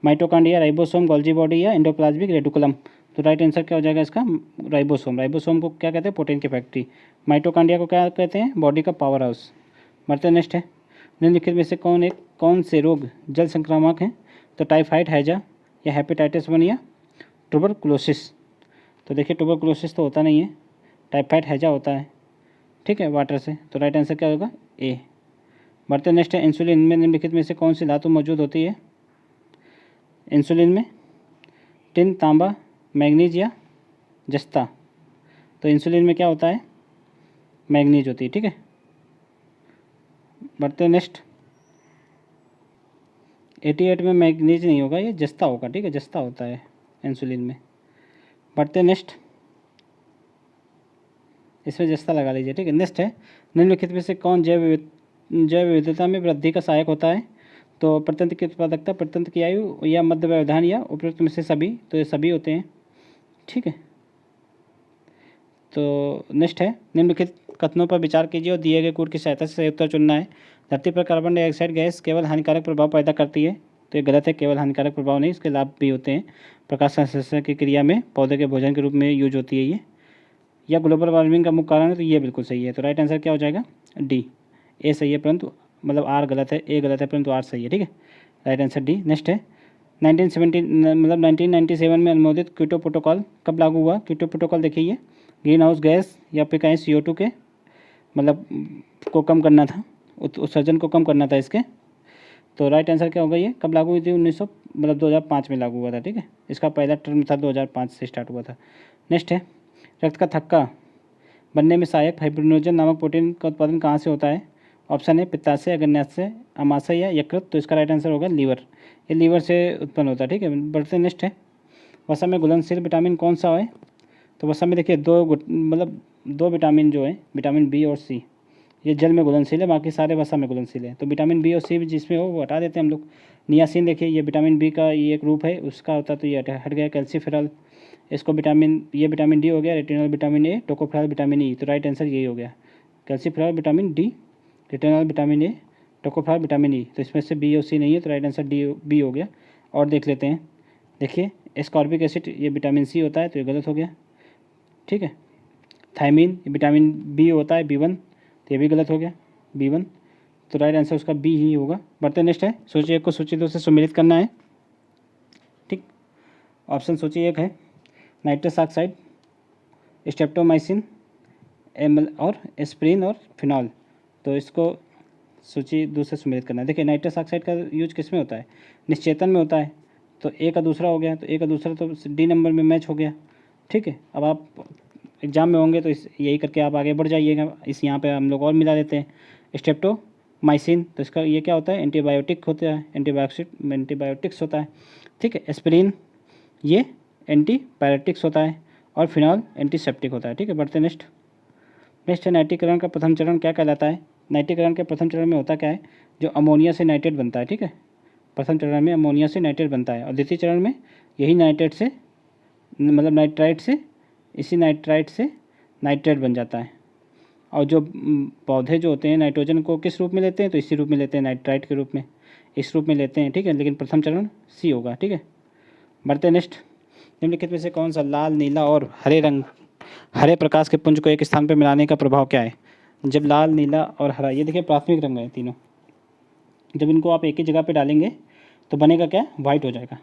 माइटोकॉन्ड्रिया, राइबोसोम, गोल्जी बॉडी या एंडोप्लाज्मिक रेटिकुलम। तो राइट आंसर क्या हो जाएगा इसका? राइबोसोम। राइबोसोम को क्या कहते हैं? प्रोटीन की फैक्ट्री। माइटोकॉन्ड्रिया को क्या कहते हैं? बॉडी का पावर हाउस। बढ़ते नेक्स्ट है, निम्नलिखित में से कौन से रोग जल संक्रामक हैं? तो टाइफाइड, हैजा या हेपेटाइटिस 1 या ट्यूबरकुलोसिस। तो देखिए ट्यूबरकुलोसिस तो होता नहीं है, टाइफाइड हैजा होता है, ठीक है, वाटर से। तो राइट आंसर क्या होगा? ए। बढ़ते नेक्स्ट है, इंसुलिन में निम्नलिखित में से कौन सी धातु मौजूद होती है? इंसुलिन में टिन, तांबा, मैग्नीज या जस्ता। तो इंसुलिन में क्या होता है? मैग्नीज होती है। ठीक है, बढ़ते नेक्स्ट, 88 में मैग्नीज नहीं होगा, ये जस्ता होगा। ठीक है, जस्ता होता है इंसुलिन में। बढ़ते नेक्स्ट, इसमें जस्ता लगा लीजिए। ठीक है, नेक्स्ट है, निम्नलिखित में से कौन जैव विविधता में वृद्धि का सहायक होता है? तो प्रतंत्र की उत्पादकता, प्रतंत्र की आयु या मध्य व्यवधान या उपयुक्त में से सभी। तो ये सभी होते हैं। ठीक है, तो नेक्स्ट है, निम्नलिखित कथनों पर विचार कीजिए और दिए गए कोड की सहायता से सही उत्तर चुनना है। धरती पर कार्बन डाइऑक्साइड गैस केवल हानिकारक प्रभाव पैदा करती है। तो ये गलत है, केवल हानिकारक प्रभाव नहीं, इसके लाभ भी होते हैं। प्रकाश संश्लेषण की क्रिया में पौधे के भोजन के रूप में यूज होती है ये। या ग्लोबल वार्मिंग का मुख्य कारण है, तो ये बिल्कुल सही है। तो राइट आंसर क्या हो जाएगा? डी। ए सही है परंतु मतलब आर गलत है, ए गलत है परंतु आर सही है। ठीक है, राइट आंसर डी। नेक्स्ट है, 1997 में अनुमोदित क्योटो प्रोटोकॉल कब लागू हुआ? क्योटो प्रोटोकॉल देखिए, ये ग्रीन हाउस गैस या फिर कहीं CO2 के मतलब को कम करना था, उत्सर्जन को कम करना था इसके। तो राइट आंसर क्या होगा? ये कब लागू हुई थी? 2005 में लागू हुआ था। ठीक है, इसका पहला टर्म था 2005 से स्टार्ट हुआ था। नेक्स्ट है, रक्त का थक्का बनने में सहायक फाइब्रिनोजन नामक प्रोटीन का उत्पादन कहाँ से होता है? ऑप्शन है पित्ताशय, अग्न्याशय, आमाशय या यकृत। तो इसका राइट आंसर होगा लीवर। ये लीवर से उत्पन्न होता है। ठीक है, बढ़ते नेक्स्ट है, वसा में घुलनशील विटामिन कौन सा है? तो वसा में देखिए दो विटामिन जो है, विटामिन बी और सी, ये जल में घुलनशील है, बाकी सारे वसा में घुलनशील है। तो विटामिन बी और सी जिसमें हो वो हटा देते हैं हम लोग। नियासिन देखिए, ये विटामिन बी का ये एक रूप है, उसका होता तो ये हट गया। कैल्सीफेरॉल, इसको ये विटामिन डी हो गया। Retinol vitamin A, tocopherol vitamin E. तो राइट आंसर यही हो गया, calciferol vitamin D, retinol vitamin A, tocopherol vitamin E. तो इसमें से बी और सी नहीं है, तो राइट आंसर बी हो गया। और देख लेते हैं, देखिए एस्कॉर्बिक एसिड ये विटामिन सी होता है, तो ये गलत हो गया। ठीक है, थायमीन विटामिन बी होता है, B1, तो ये भी गलत हो गया, B1। तो राइट आंसर उसका बी ही होगा। बढ़ते नेक्स्ट है, सूची 1 को सूची 2 से सम्मिलित करना है। ठीक, ऑप्शन सूची 1 है नाइट्रस ऑक्साइड, स्ट्रेप्टोमाइसिन, और एस्प्रिन और फिनॉल। तो इसको सूची 2 से सम्मिलित करना है। देखिए नाइट्रस ऑक्साइड का यूज किस में होता है? निश्चेतन में होता है। तो ए का दूसरा हो गया, तो ए का दूसरा तो डी नंबर में मैच हो गया। ठीक है, अब आप एग्जाम में होंगे तो यही करके आप आगे बढ़ जाइएगा। यहाँ पे हम लोग और मिला देते हैं, स्ट्रेप्टोमाइसिन, तो इसका ये क्या होता है? एंटीबायोटिक होता है, एंटीबायोटिक्स होता है। ठीक है, एस्पिरिन ये एंटीपायरेटिक्स होता है, और फिनॉल एंटीसेप्टिक होता है। ठीक है, बढ़ते नेक्स्ट है, नाइट्रीकरण का प्रथम चरण क्या कहलाता है? नाइट्रीकरण के प्रथम चरण में होता क्या है? जो अमोनिया से नाइट्रेट बनता है। ठीक है, प्रथम चरण में अमोनिया से नाइट्रेट बनता है, और द्वितीय चरण में यही नाइट्रेट से मतलब नाइट्राइट से, इसी नाइट्राइट से नाइट्रेट बन जाता है। और जो पौधे जो होते हैं नाइट्रोजन को किस रूप में लेते हैं? तो इसी रूप में लेते हैं, नाइट्राइट के रूप में, इस रूप में लेते हैं। ठीक है, लेकिन प्रथम चरण सी होगा। ठीक है, बढ़ते नेक्स्ट, निम्नलिखित में से कौन सा लाल, नीला और हरे प्रकाश के पुंज को एक स्थान पर मिलाने का प्रभाव क्या है? जब लाल, नीला और हरा, ये देखिए प्राथमिक रंग है तीनों, जब इनको आप एक ही जगह पे डालेंगे तो बनेगा क्या? वाइट हो जाएगा।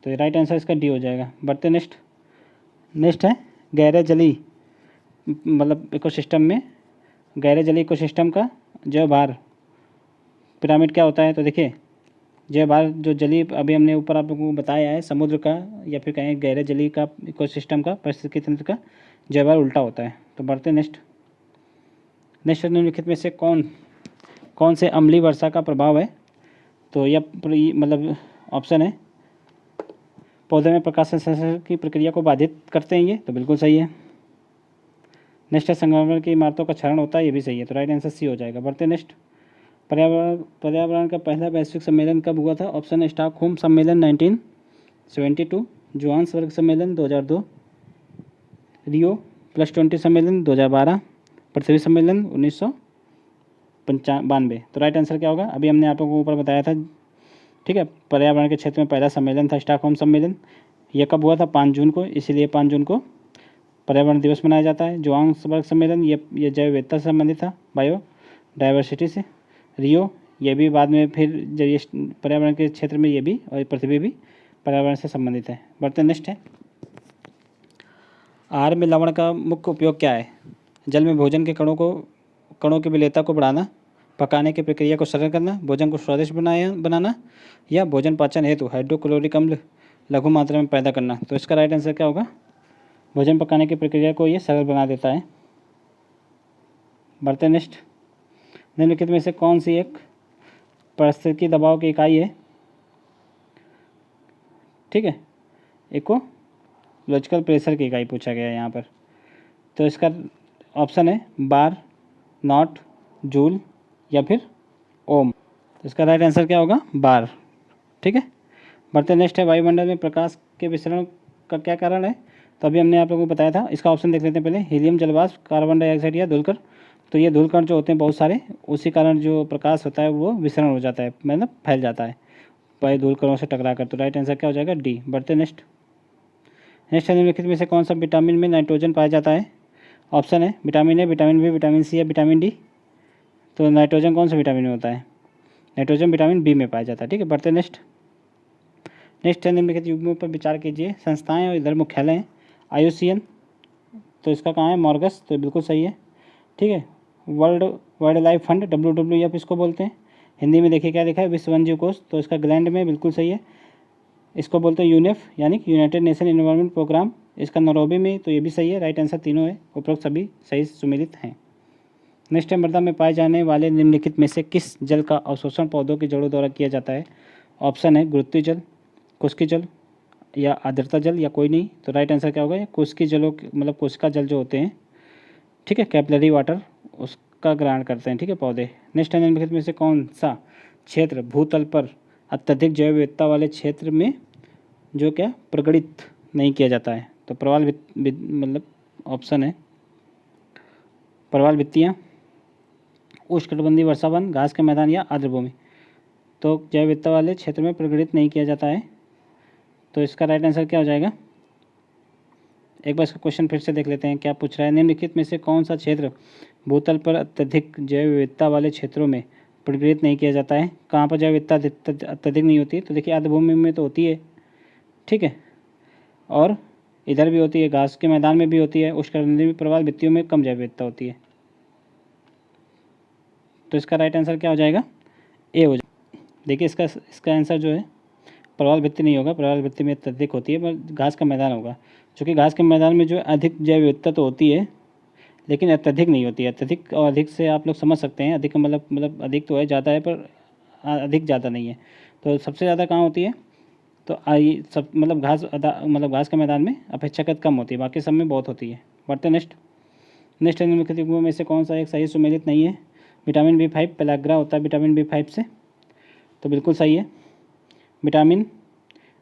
तो राइट आंसर इसका डी हो जाएगा। बढ़ते नेक्स्ट है, गहरे जली मतलब इकोसिस्टम में गहरे जली इकोसिस्टम का जैव भार पिरामिड क्या होता है? तो देखिए जैव भार जो जली अभी हमने ऊपर आप लोगों को बताया है, समुद्र का या फिर कहें गहरे जली का इकोसिस्टम का पारिस्थितिकी तंत्र का जैव भार उल्टा होता है। तो बढ़ते नेक्स्ट निम्नलिखित में से कौन से अम्लीय वर्षा का प्रभाव है? तो यह मतलब ऑप्शन है पौधे में प्रकाश संश्लेषण की प्रक्रिया को बाधित करते हैं ये, तो बिल्कुल सही है। नेक्स्ट है संक्रमण की इमारतों का क्षरण होता है, ये भी सही है, तो राइट आंसर सी हो जाएगा। बढ़ते नेक्स्ट पर्यावरण का पहला वैश्विक सम्मेलन कब हुआ था? ऑप्शन है स्टॉकहोम सम्मेलन 1972, जोहान्सबर्ग सम्मेलन 2002, रियो +20 सम्मेलन 2012, पृथ्वी सम्मेलन 1995। तो राइट आंसर क्या होगा? अभी हमने आप लोगों को ऊपर बताया था, ठीक है। पर्यावरण के क्षेत्र में पहला सम्मेलन था स्टॉकहोम सम्मेलन। यह कब हुआ था? 5 जून को, इसीलिए 5 जून को पर्यावरण दिवस मनाया जाता है। जोहान्सबर्ग सम्मेलन ये जैव विविधता से संबंधित था, बायोडाइवर्सिटी से। रियो ये भी बाद में फिर जब ये पर्यावरण के क्षेत्र में ये भी, और पृथ्वी भी पर्यावरण से संबंधित है। बढ़ते नेक्स्ट है आहार में लवण का मुख्य उपयोग क्या है? जल में भोजन के कणों की विलेयता को बढ़ाना, पकाने की प्रक्रिया को सरल करना, भोजन को स्वादिष्ट बनाना, या भोजन पाचन हेतु हाइड्रोक्लोरिक अम्ल लघु मात्रा में पैदा करना। तो इसका राइट आंसर क्या होगा? भोजन पकाने की प्रक्रिया को ये सरल बना देता है। बढ़ते नेक्स्ट निम्नलिखित में से कौन सी एक पारिस्थितिकी दबाव की इकाई है? ठीक है, इकोलॉजिकल प्रेशर की इकाई पूछा गया है यहाँ पर। तो इसका ऑप्शन है बार, नॉट, जूल या फिर ओम। तो इसका राइट आंसर क्या होगा? बार। ठीक है। बढ़ते नेक्स्ट है वायुमंडल में प्रकाश के विसरण का क्या कारण है? तो अभी हमने आप लोगों को बताया था, इसका ऑप्शन देख लेते हैं पहले। हीलियम, जलवाष्प, कार्बन डाइऑक्साइड या धूलकण। तो ये धूलकण जो होते हैं बहुत सारे, उसी कारण जो प्रकाश होता है वो विसरण हो जाता है, मतलब फैल जाता है वायु धूलकणों से टकरा कर। तो राइट आंसर क्या हो जाएगा? डी। बढ़ते नेक्स्ट निम्नलिखित में से कौन सा विटामिन में नाइट्रोजन पाया जाता है? ऑप्शन है vitamin A, vitamin B, vitamin C या विटामिन डी। तो नाइट्रोजन कौन सा विटामिन में होता है? नाइट्रोजन विटामिन बी में पाया जाता है। ठीक है। बढ़ते नेक्स्ट है निम्नलिखित युग्मों पर विचार कीजिए। संस्थाएं और इधर मुख्यालय हैं। IUCN, तो इसका कहाँ है? मॉर्गस, तो बिल्कुल सही है। ठीक है। World wild life fund WWF इसको बोलते हैं। हिंदी में देखिए क्या लिखा है? विश्व वन्यजीव कोष, तो इसका ग्लैंड में बिल्कुल सही है। इसको बोलते हैं यूनेफ यानी कि यूनाइटेड नेशन एनवायरनमेंट प्रोग्राम, इसका नैरोबी में, तो ये भी सही है। राइट आंसर तीनों है, उपरोक्त सभी सही सुमेलित हैं। नेक्स्ट है मृदा में पाए जाने वाले निम्नलिखित में से किस जल का अवशोषण पौधों की जड़ों द्वारा किया जाता है? ऑप्शन है गुरुत्वीय जल, खुश्की जल या आर्द्रता जल या कोई नहीं। तो राइट आंसर क्या होगा? खुश्की जलों मतलब कोशिका जल जो होते हैं, ठीक है, कैपिलरी वाटर, उसका ग्रहण करते हैं, ठीक है, पौधे। नेक्स्ट है निम्नलिखित में से कौन सा क्षेत्र भूतल पर अत्यधिक जैव विविधता वाले क्षेत्र में जो क्या प्रगणित नहीं किया जाता है? तो प्रवाल मतलब ऑप्शन है प्रवाल भित्तियाँ, उष्णकटिबंधीय वर्षावन, घास के मैदान या आर्द्रभूमि। तो जैव विविधता वाले क्षेत्र में प्रगणित नहीं किया जाता है, तो इसका राइट आंसर क्या हो जाएगा? एक बार इसका क्वेश्चन फिर से देख लेते हैं क्या पूछ रहा है। निम्नलिखित में से कौन सा क्षेत्र भूतल पर अत्यधिक जैव विविधता वाले क्षेत्रों में प्रगणित नहीं किया जाता है? कहाँ पर जैव विविधता अत्यधिक नहीं होती है? तो देखिए आर्द्रभूमि में तो होती है, ठीक है, और इधर भी होती है, घास के मैदान में भी होती है, उष्णकटिबंधीय प्रवाल भित्तियों में कम जैव विविधता होती है। तो इसका राइट आंसर क्या हो जाएगा? ए हो जाएगा। देखिए इसका आंसर जो है प्रवाल भित्ति नहीं होगा, प्रवाल भित्ति में अत्यधिक होती है, पर घास का मैदान होगा, क्योंकि घास के मैदान में जो अधिक जैव विविधता तो होती है लेकिन अत्यधिक नहीं होती है। अत्यधिक और अधिक से आप लोग समझ सकते हैं, अधिक मतलब अधिक तो है, ज़्यादा है, पर अधिक ज़्यादा नहीं है। तो सबसे ज़्यादा कहाँ होती है? तो आई सब मतलब घास के मैदान में अपेक्षाकृत कम होती है, बाकी सब में बहुत होती है। बढ़ते नेक्स्ट निम्नलिखित युग्मों में से कौन सा एक सही सुमेलित नहीं है? विटामिन B5 पेलाग्रा होता है विटामिन B5 से, तो बिल्कुल सही है। विटामिन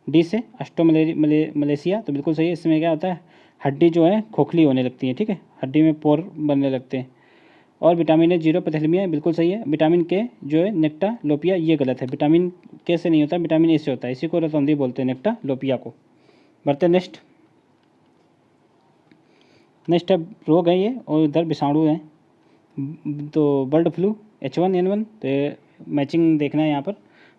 डी से मलेशिया, तो बिल्कुल सही है। इसमें क्या होता है? हड्डी जो है खोखली होने लगती है, ठीक है, हड्डी में पोर बनने लगते हैं। और विटामिन ए 0 पैथेलमिया, बिल्कुल सही है। विटामिन के जो है नेक्टालोपिया, ये गलत है, विटामिन के से नहीं होता, विटामिन ए से होता है, इसी को रतौंधी बोलते हैं, नेक्टालोपिया को। बढ़ते नेक्स्ट है रोग है ये, और इधर विषाणु है। तो बर्ड फ्लू H1N1, तो मैचिंग देखना है यहाँ पर।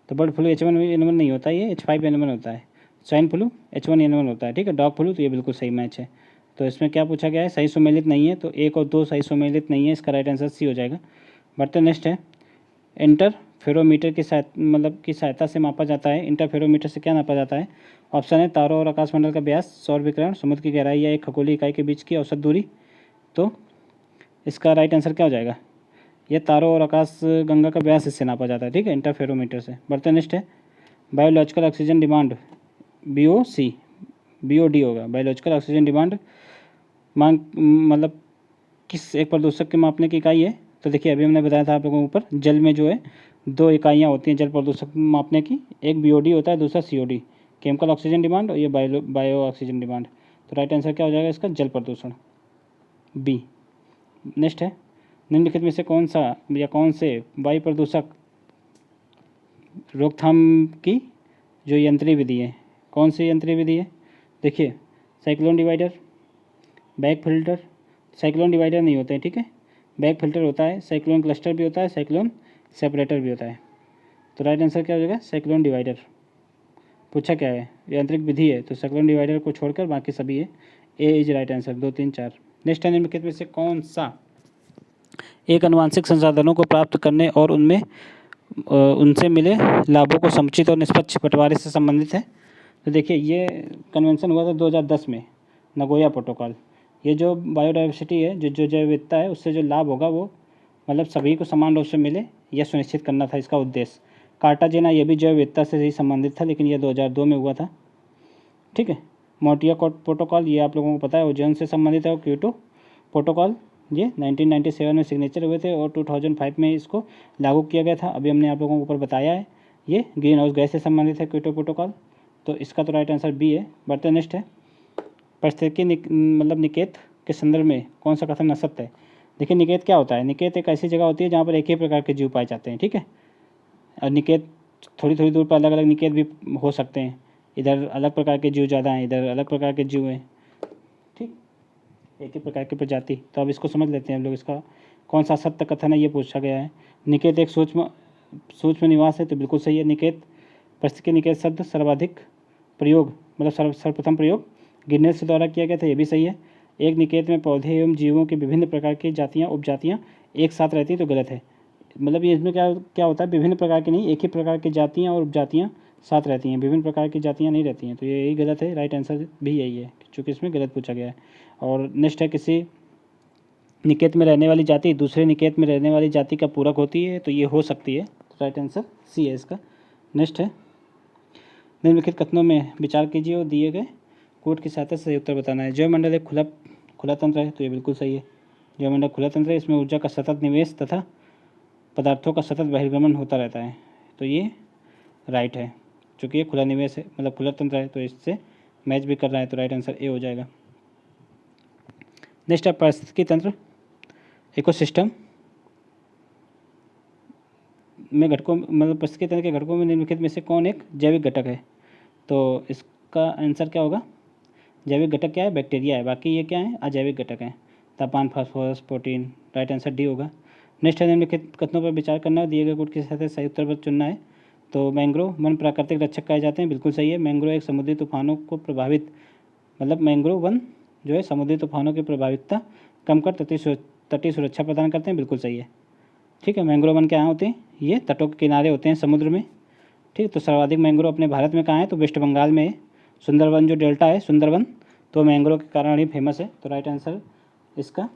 तो बर्ड फ्लू H1N1 नहीं होता, ये H5N1 होता है। स्वाइन फ्लू H1N1 होता है, ठीक है। डॉग फ्लू, तो ये बिल्कुल सही मैच है। तो इसमें क्या पूछा गया है, सही सुमेलित नहीं है, तो 1 और 2 सही सुमेलित नहीं है, इसका राइट आंसर सी हो जाएगा। बढ़ते नेक्स्ट है, इंटरफेरोमीटर की सहायता से मापा जाता है। इंटरफेरोमीटर से क्या नापा जाता है? ऑप्शन है तारों और आकाशमंडल का व्यास, सौर विकिरण, समुद्र की गहराई या एक खगोलीय इकाई के बीच की औसत दूरी। तो इसका राइट आंसर क्या हो जाएगा? ये तारों और आकाश गंगा का व्यास इससे नापा जाता है, ठीक है, इंटरफेरोमीटर से। बढ़ते नेक्स्ट है, biological oxygen demand, BOC BOD होगा, बायोलॉजिकल ऑक्सीजन डिमांड मांग किस एक प्रदूषक के मापने की इकाई है? तो देखिए अभी हमने बताया था आप लोगों को ऊपर, जल में जो है 2 इकाइयाँ होती हैं जल प्रदूषक मापने की, एक BOD होता है, दूसरा COD, केमिकल ऑक्सीजन डिमांड, और ये बायो ऑक्सीजन डिमांड। तो राइट आंसर क्या हो जाएगा इसका? जल प्रदूषण, B। नेक्स्ट है, निम्नलिखित में से कौन से वायु प्रदूषक रोकथाम की जो यंत्रीय विधि है, कौन सी यंत्रीय विधि है? देखिए cyclone divider, back filter, cyclone divider नहीं होते हैं, ठीक है, बैक फिल्टर होता है, साइक्लोन क्लस्टर भी होता है, साइक्लोन सेपरेटर भी होता है। तो राइट आंसर क्या हो जाएगा? Cyclone divider. पूछा क्या है? यांत्रिक विधि है, तो साइक्लोन डिवाइडर को छोड़कर बाकी सभी है, A is right answer, 2 3 4। Next है, निम्नलिखित में से कौन सा एक अनुवांशिक संसाधनों को प्राप्त करने और उनसे मिले लाभों को समुचित और निष्पक्ष बंटवारे से संबंधित है? तो देखिए ये कन्वेंशन हुआ था 2010 में, नगोया प्रोटोकॉल। ये जो बायोडाइवर्सिटी है, जो जैव विविधता है, उससे जो लाभ होगा वो सभी को समान रूप से मिले, यह सुनिश्चित करना था इसका उद्देश्य। कार्टाजेना ये भी जैव विविधता से ही संबंधित था, लेकिन ये 2002 में हुआ था, ठीक है। मोंट्रियल प्रोटोकॉल ये आप लोगों को पता है, ओजोन से संबंधित है। और क्योटो प्रोटोकॉल ये 1997 में सिग्नेचर हुए थे और 2005 में इसको लागू किया गया था। अभी हमने आप लोगों को ऊपर बताया है, ये ग्रीन हाउस गैस से संबंधित है क्योटो प्रोटोकॉल। तो इसका तो राइट आंसर B है। बढ़ते नेक्स्ट है, पारिस्थितिकी निकेत के संदर्भ में कौन सा कथन असत्य है? देखिए निकेत क्या होता है? निकेत एक ऐसी जगह होती है जहाँ पर एक ही प्रकार के जीव पाए जाते हैं, ठीक है। और निकेत थोड़ी थोड़ी दूर पर अलग अलग निकेत भी हो सकते हैं, इधर अलग प्रकार के जीव ज़्यादा हैं, इधर अलग प्रकार के जीव हैं, ठीक, एक ही प्रकार की प्रजाति। तो अब इसको समझ लेते हैं हम लोग, इसका कौन सा सत्य कथन है ये पूछा गया है। निकेत एक सूक्ष्म निवास है, तो बिल्कुल सही है। निकेत पारिस्थितिकी निकेत शब्द सर्वाधिक प्रयोग सर्वप्रथम प्रयोग गिनेस द्वारा किया गया था, ये भी सही है। एक निकेत में पौधे एवं जीवों की विभिन्न प्रकार की जातियाँ उपजातियाँ एक साथ रहती हैं, तो गलत है। ये इसमें क्या होता है, विभिन्न प्रकार की नहीं, एक ही प्रकार की जातियाँ और उपजातियाँ साथ रहती हैं, विभिन्न प्रकार की जातियाँ नहीं रहती हैं, तो ये यही गलत है। राइट आंसर भी यही है, क्योंकि इसमें गलत पूछा गया है। और नेक्स्ट है, किसी निकेत में रहने वाली जाति दूसरे निकेत में रहने वाली जाति का पूरक होती है, तो ये हो सकती है। तो राइट आंसर C है इसका। नेक्स्ट है, निम्नलिखित कथनों में विचार कीजिए और दिए गए कोड की सहायता से सही उत्तर बताना है। जैवमंडल एक खुला तंत्र है, तो ये बिल्कुल सही है। जैवमंडल खुला तंत्र है, इसमें ऊर्जा का सतत निवेश तथा पदार्थों का सतत बहिर्गमन होता रहता है, तो ये राइट है। चूँकि ये खुला निवेश है, खुला तंत्र है, तो इससे मैच भी कर रहा है, तो राइट आंसर A हो जाएगा। नेक्स्ट है, पारिस्थितिकी तंत्र इकोसिस्टम में घटकों पारिस्थितिकी तंत्र के घटकों में निम्नलिखित में से कौन एक जैविक घटक है? तो इसका आंसर क्या होगा? जैविक घटक क्या है? बैक्टीरिया है, बाकी ये क्या है? अजैविक घटक हैं, तापमान, phosphorus, protein. Right answer D होगा। नेक्स्ट है, निम्नलिखित कथनों पर विचार करना है, दिए गए कोड के साथ सही उत्तर पर चुनना है। तो मैंग्रोव वन प्राकृतिक रक्षक कहे जाते हैं, बिल्कुल सही है। मैंग्रोव एक समुद्री तूफानों को प्रभावित मैंग्रोव वन जो है समुद्री तूफानों की प्रभावितता कम कर तटीय सुरक्षा प्रदान करते हैं, बिल्कुल सही है, ठीक है। मैंग्रोव वन क्या होते हैं? ये तटों के किनारे होते हैं समुद्र में, ठीक। तो सर्वाधिक मैंग्रोव अपने भारत में कहाँ है? तो वेस्ट बंगाल में है। सुंदरवन जो डेल्टा है, सुंदरवन, तो मैंग्रोव के कारण ही फेमस है, तो राइट आंसर इसका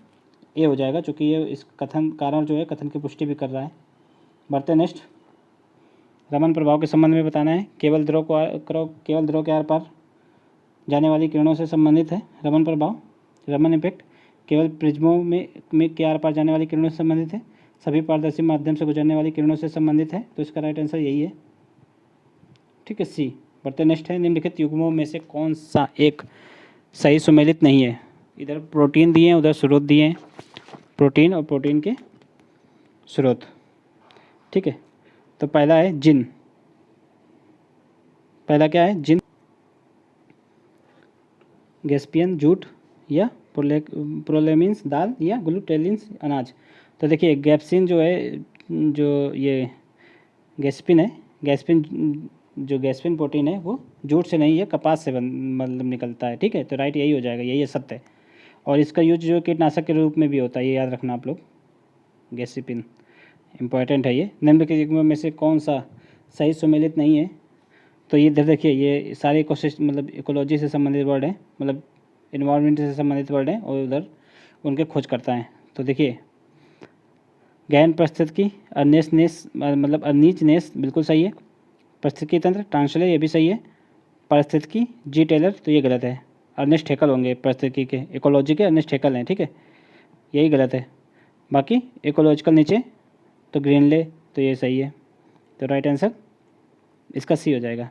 A हो जाएगा, चूँकि ये इस कथन की पुष्टि भी कर रहा है। बढ़ते नेक्स्ट, रमन प्रभाव के संबंध में बताना है। केवल द्रव के आर पार जाने वाली किरणों से संबंधित है रमन प्रभाव। रमन इफेक्ट केवल प्रिज्मों में के आर पार जाने वाली किरणों से संबंधित है, सभी पारदर्शी माध्यम से गुजरने वाली किरणों से संबंधित है, तो इसका राइट आंसर यही है, ठीक है, C। बढ़ते नेक्स्ट है, निम्नलिखित युग्मों में से कौन सा एक सही सुमेलित नहीं है? इधर प्रोटीन दिए हैं, उधर स्रोत दिए हैं, प्रोटीन और प्रोटीन के स्रोत, ठीक है। तो पहला है जिन, पहला क्या है? जिन, गैस्पियन जूट, या प्रोलेमिन्स दाल, या ग्लूटेलिन्स अनाज। तो देखिए गैप्सिन जो है, जो ये गैस्पिन है, गैस्पिन प्रोटीन है वो जूट से नहीं है, कपास से निकलता है, ठीक है। तो राइट यही हो जाएगा, यही है सत्य है। और इसका यूज जो कीटनाशक के रूप में भी होता है, ये याद रखना आप लोग। गैसिपिन इम्पॉर्टेंट है ये। निम्नलिखित युग्मों में से कौन सा सही सुमेलित नहीं है? तो ये इधर देखिए, ये सारे इकोसिस्टम मतलब इकोलॉजी से संबंधित वर्ड हैं, मतलब इन्वायरमेंट से संबंधित वर्ड हैं और उधर उनके खोज करता है। तो देखिए, गहन पारिस्थितिकी, अर्नेसनेस मतलब अर्नीचनेस बिल्कुल सही है। पारिस्थितिकी तंत्र ट्रांसलेट ये भी सही है। पारिस्थितिकी जी टेलर तो ये गलत है। अर्नेस्ट हेकल होंगे पारिस्थितिकी के, इकोलॉजी के अर्नेस्ट हेकल हैं, ठीक है, यही गलत है। बाकी इकोलॉजिकल नीचे तो ग्रीनले तो ये सही है। तो राइट आंसर इसका सी हो जाएगा।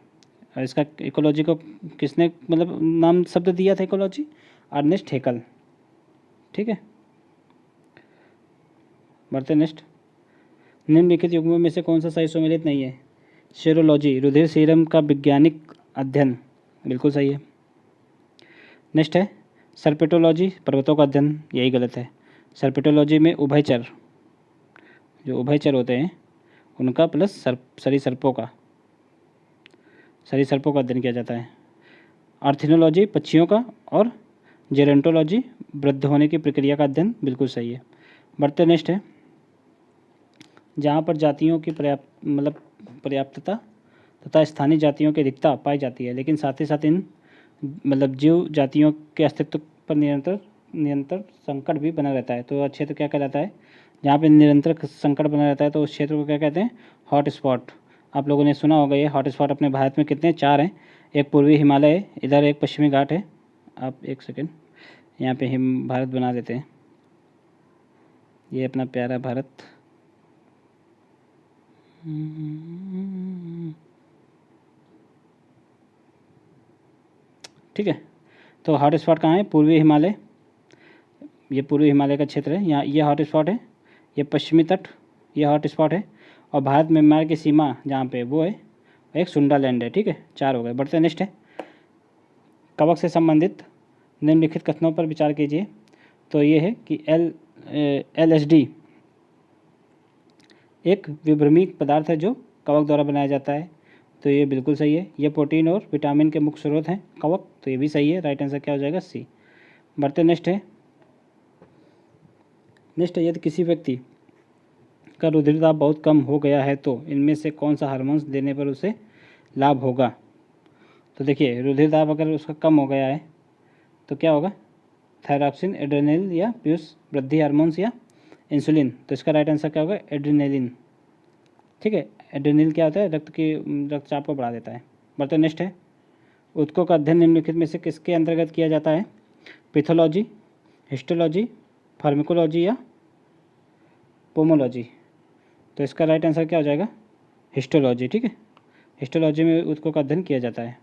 और इसका इकोलॉजी को किसने मतलब नाम शब्द दिया था इकोलॉजी? अर्नेस्ट हेकल, ठीक है। बढ़ते नेक्स्ट। निम्नलिखित युग्मों में से कौन सा सही सुमेलित नहीं है? सेरोलॉजी रुधिर सीरम का वैज्ञानिक अध्ययन, बिल्कुल सही है। नेक्स्ट है सर्पेटोलॉजी पर्वतों का अध्ययन, यही गलत है। सर्पेटोलॉजी में उभयचर, जो उभयचर होते हैं उनका प्लस सरीसर्पों का अध्ययन किया जाता है। आर्थिनोलॉजी पक्षियों का और जेरेंटोलॉजी वृद्ध होने की प्रक्रिया का अध्ययन, बिल्कुल सही है। बढ़ते नेक्स्ट है जहाँ पर जातियों की पर्याप्तता तथा स्थानीय जातियों की अधिकता पाई जाती है, लेकिन साथ ही साथ इन मतलब जीव जातियों के अस्तित्व पर निरंतर संकट भी बना रहता है। तो क्षेत्र क्या कहलाता है? जहाँ पे निरंतर संकट बना रहता है तो उस क्षेत्र को क्या कहते हैं? Hot spot. आप लोगों ने सुना होगा ये हॉट स्पॉट अपने भारत में कितने? 4 हैं। एक पूर्वी हिमालय है, इधर एक पश्चिमी घाट है। आप एक सेकेंड यहाँ पे भारत बना देते हैं, ये अपना प्यारा भारत। ठीक है, तो हॉट स्पॉट कहाँ है? पूर्वी हिमालय, ये पूर्वी हिमालय का क्षेत्र है, यहाँ ये हॉट स्पॉट है। ये पश्चिमी तट, ये हॉट स्पॉट है। और भारत म्यांमार की सीमा जहाँ पे वो है एक सुंडालैंड है, ठीक है। 4 हो गए। बढ़ते नेक्स्ट है कवक से संबंधित निम्नलिखित कथनों पर विचार कीजिए। तो ये है कि LSD एक विभ्रमी पदार्थ है जो कवक द्वारा बनाया जाता है, तो ये बिल्कुल सही है। ये प्रोटीन और विटामिन के मुख्य स्रोत हैं कवक, तो ये भी सही है। राइट आंसर क्या हो जाएगा? सी। बढ़ते नेक्स्ट है यदि किसी व्यक्ति का रुधिर दाब बहुत कम हो गया है तो इनमें से कौन सा हार्मोन्स देने पर उसे लाभ होगा? तो देखिए, रुधिर दाब अगर उसका कम हो गया है तो क्या होगा? थायरॉक्सिन, एड्रेनलिन या पीयूष वृद्धि हार्मोन्स या इंसुलिन। तो इसका राइट आंसर क्या होगा? एड्रेनलिन, ठीक है। एड्रेनलिन क्या होता है? रक्तचाप को बढ़ा देता है। बढ़ते नेक्स्ट है ऊतकों का अध्ययन निम्नलिखित में से किसके अंतर्गत किया जाता है? पैथोलॉजी, हिस्टोलॉजी, फार्माकोलॉजी या पोमोलॉजी। तो इसका राइट आंसर क्या हो जाएगा? हिस्टोलॉजी, ठीक है। हिस्टोलॉजी में ऊतकों का अध्ययन किया जाता है।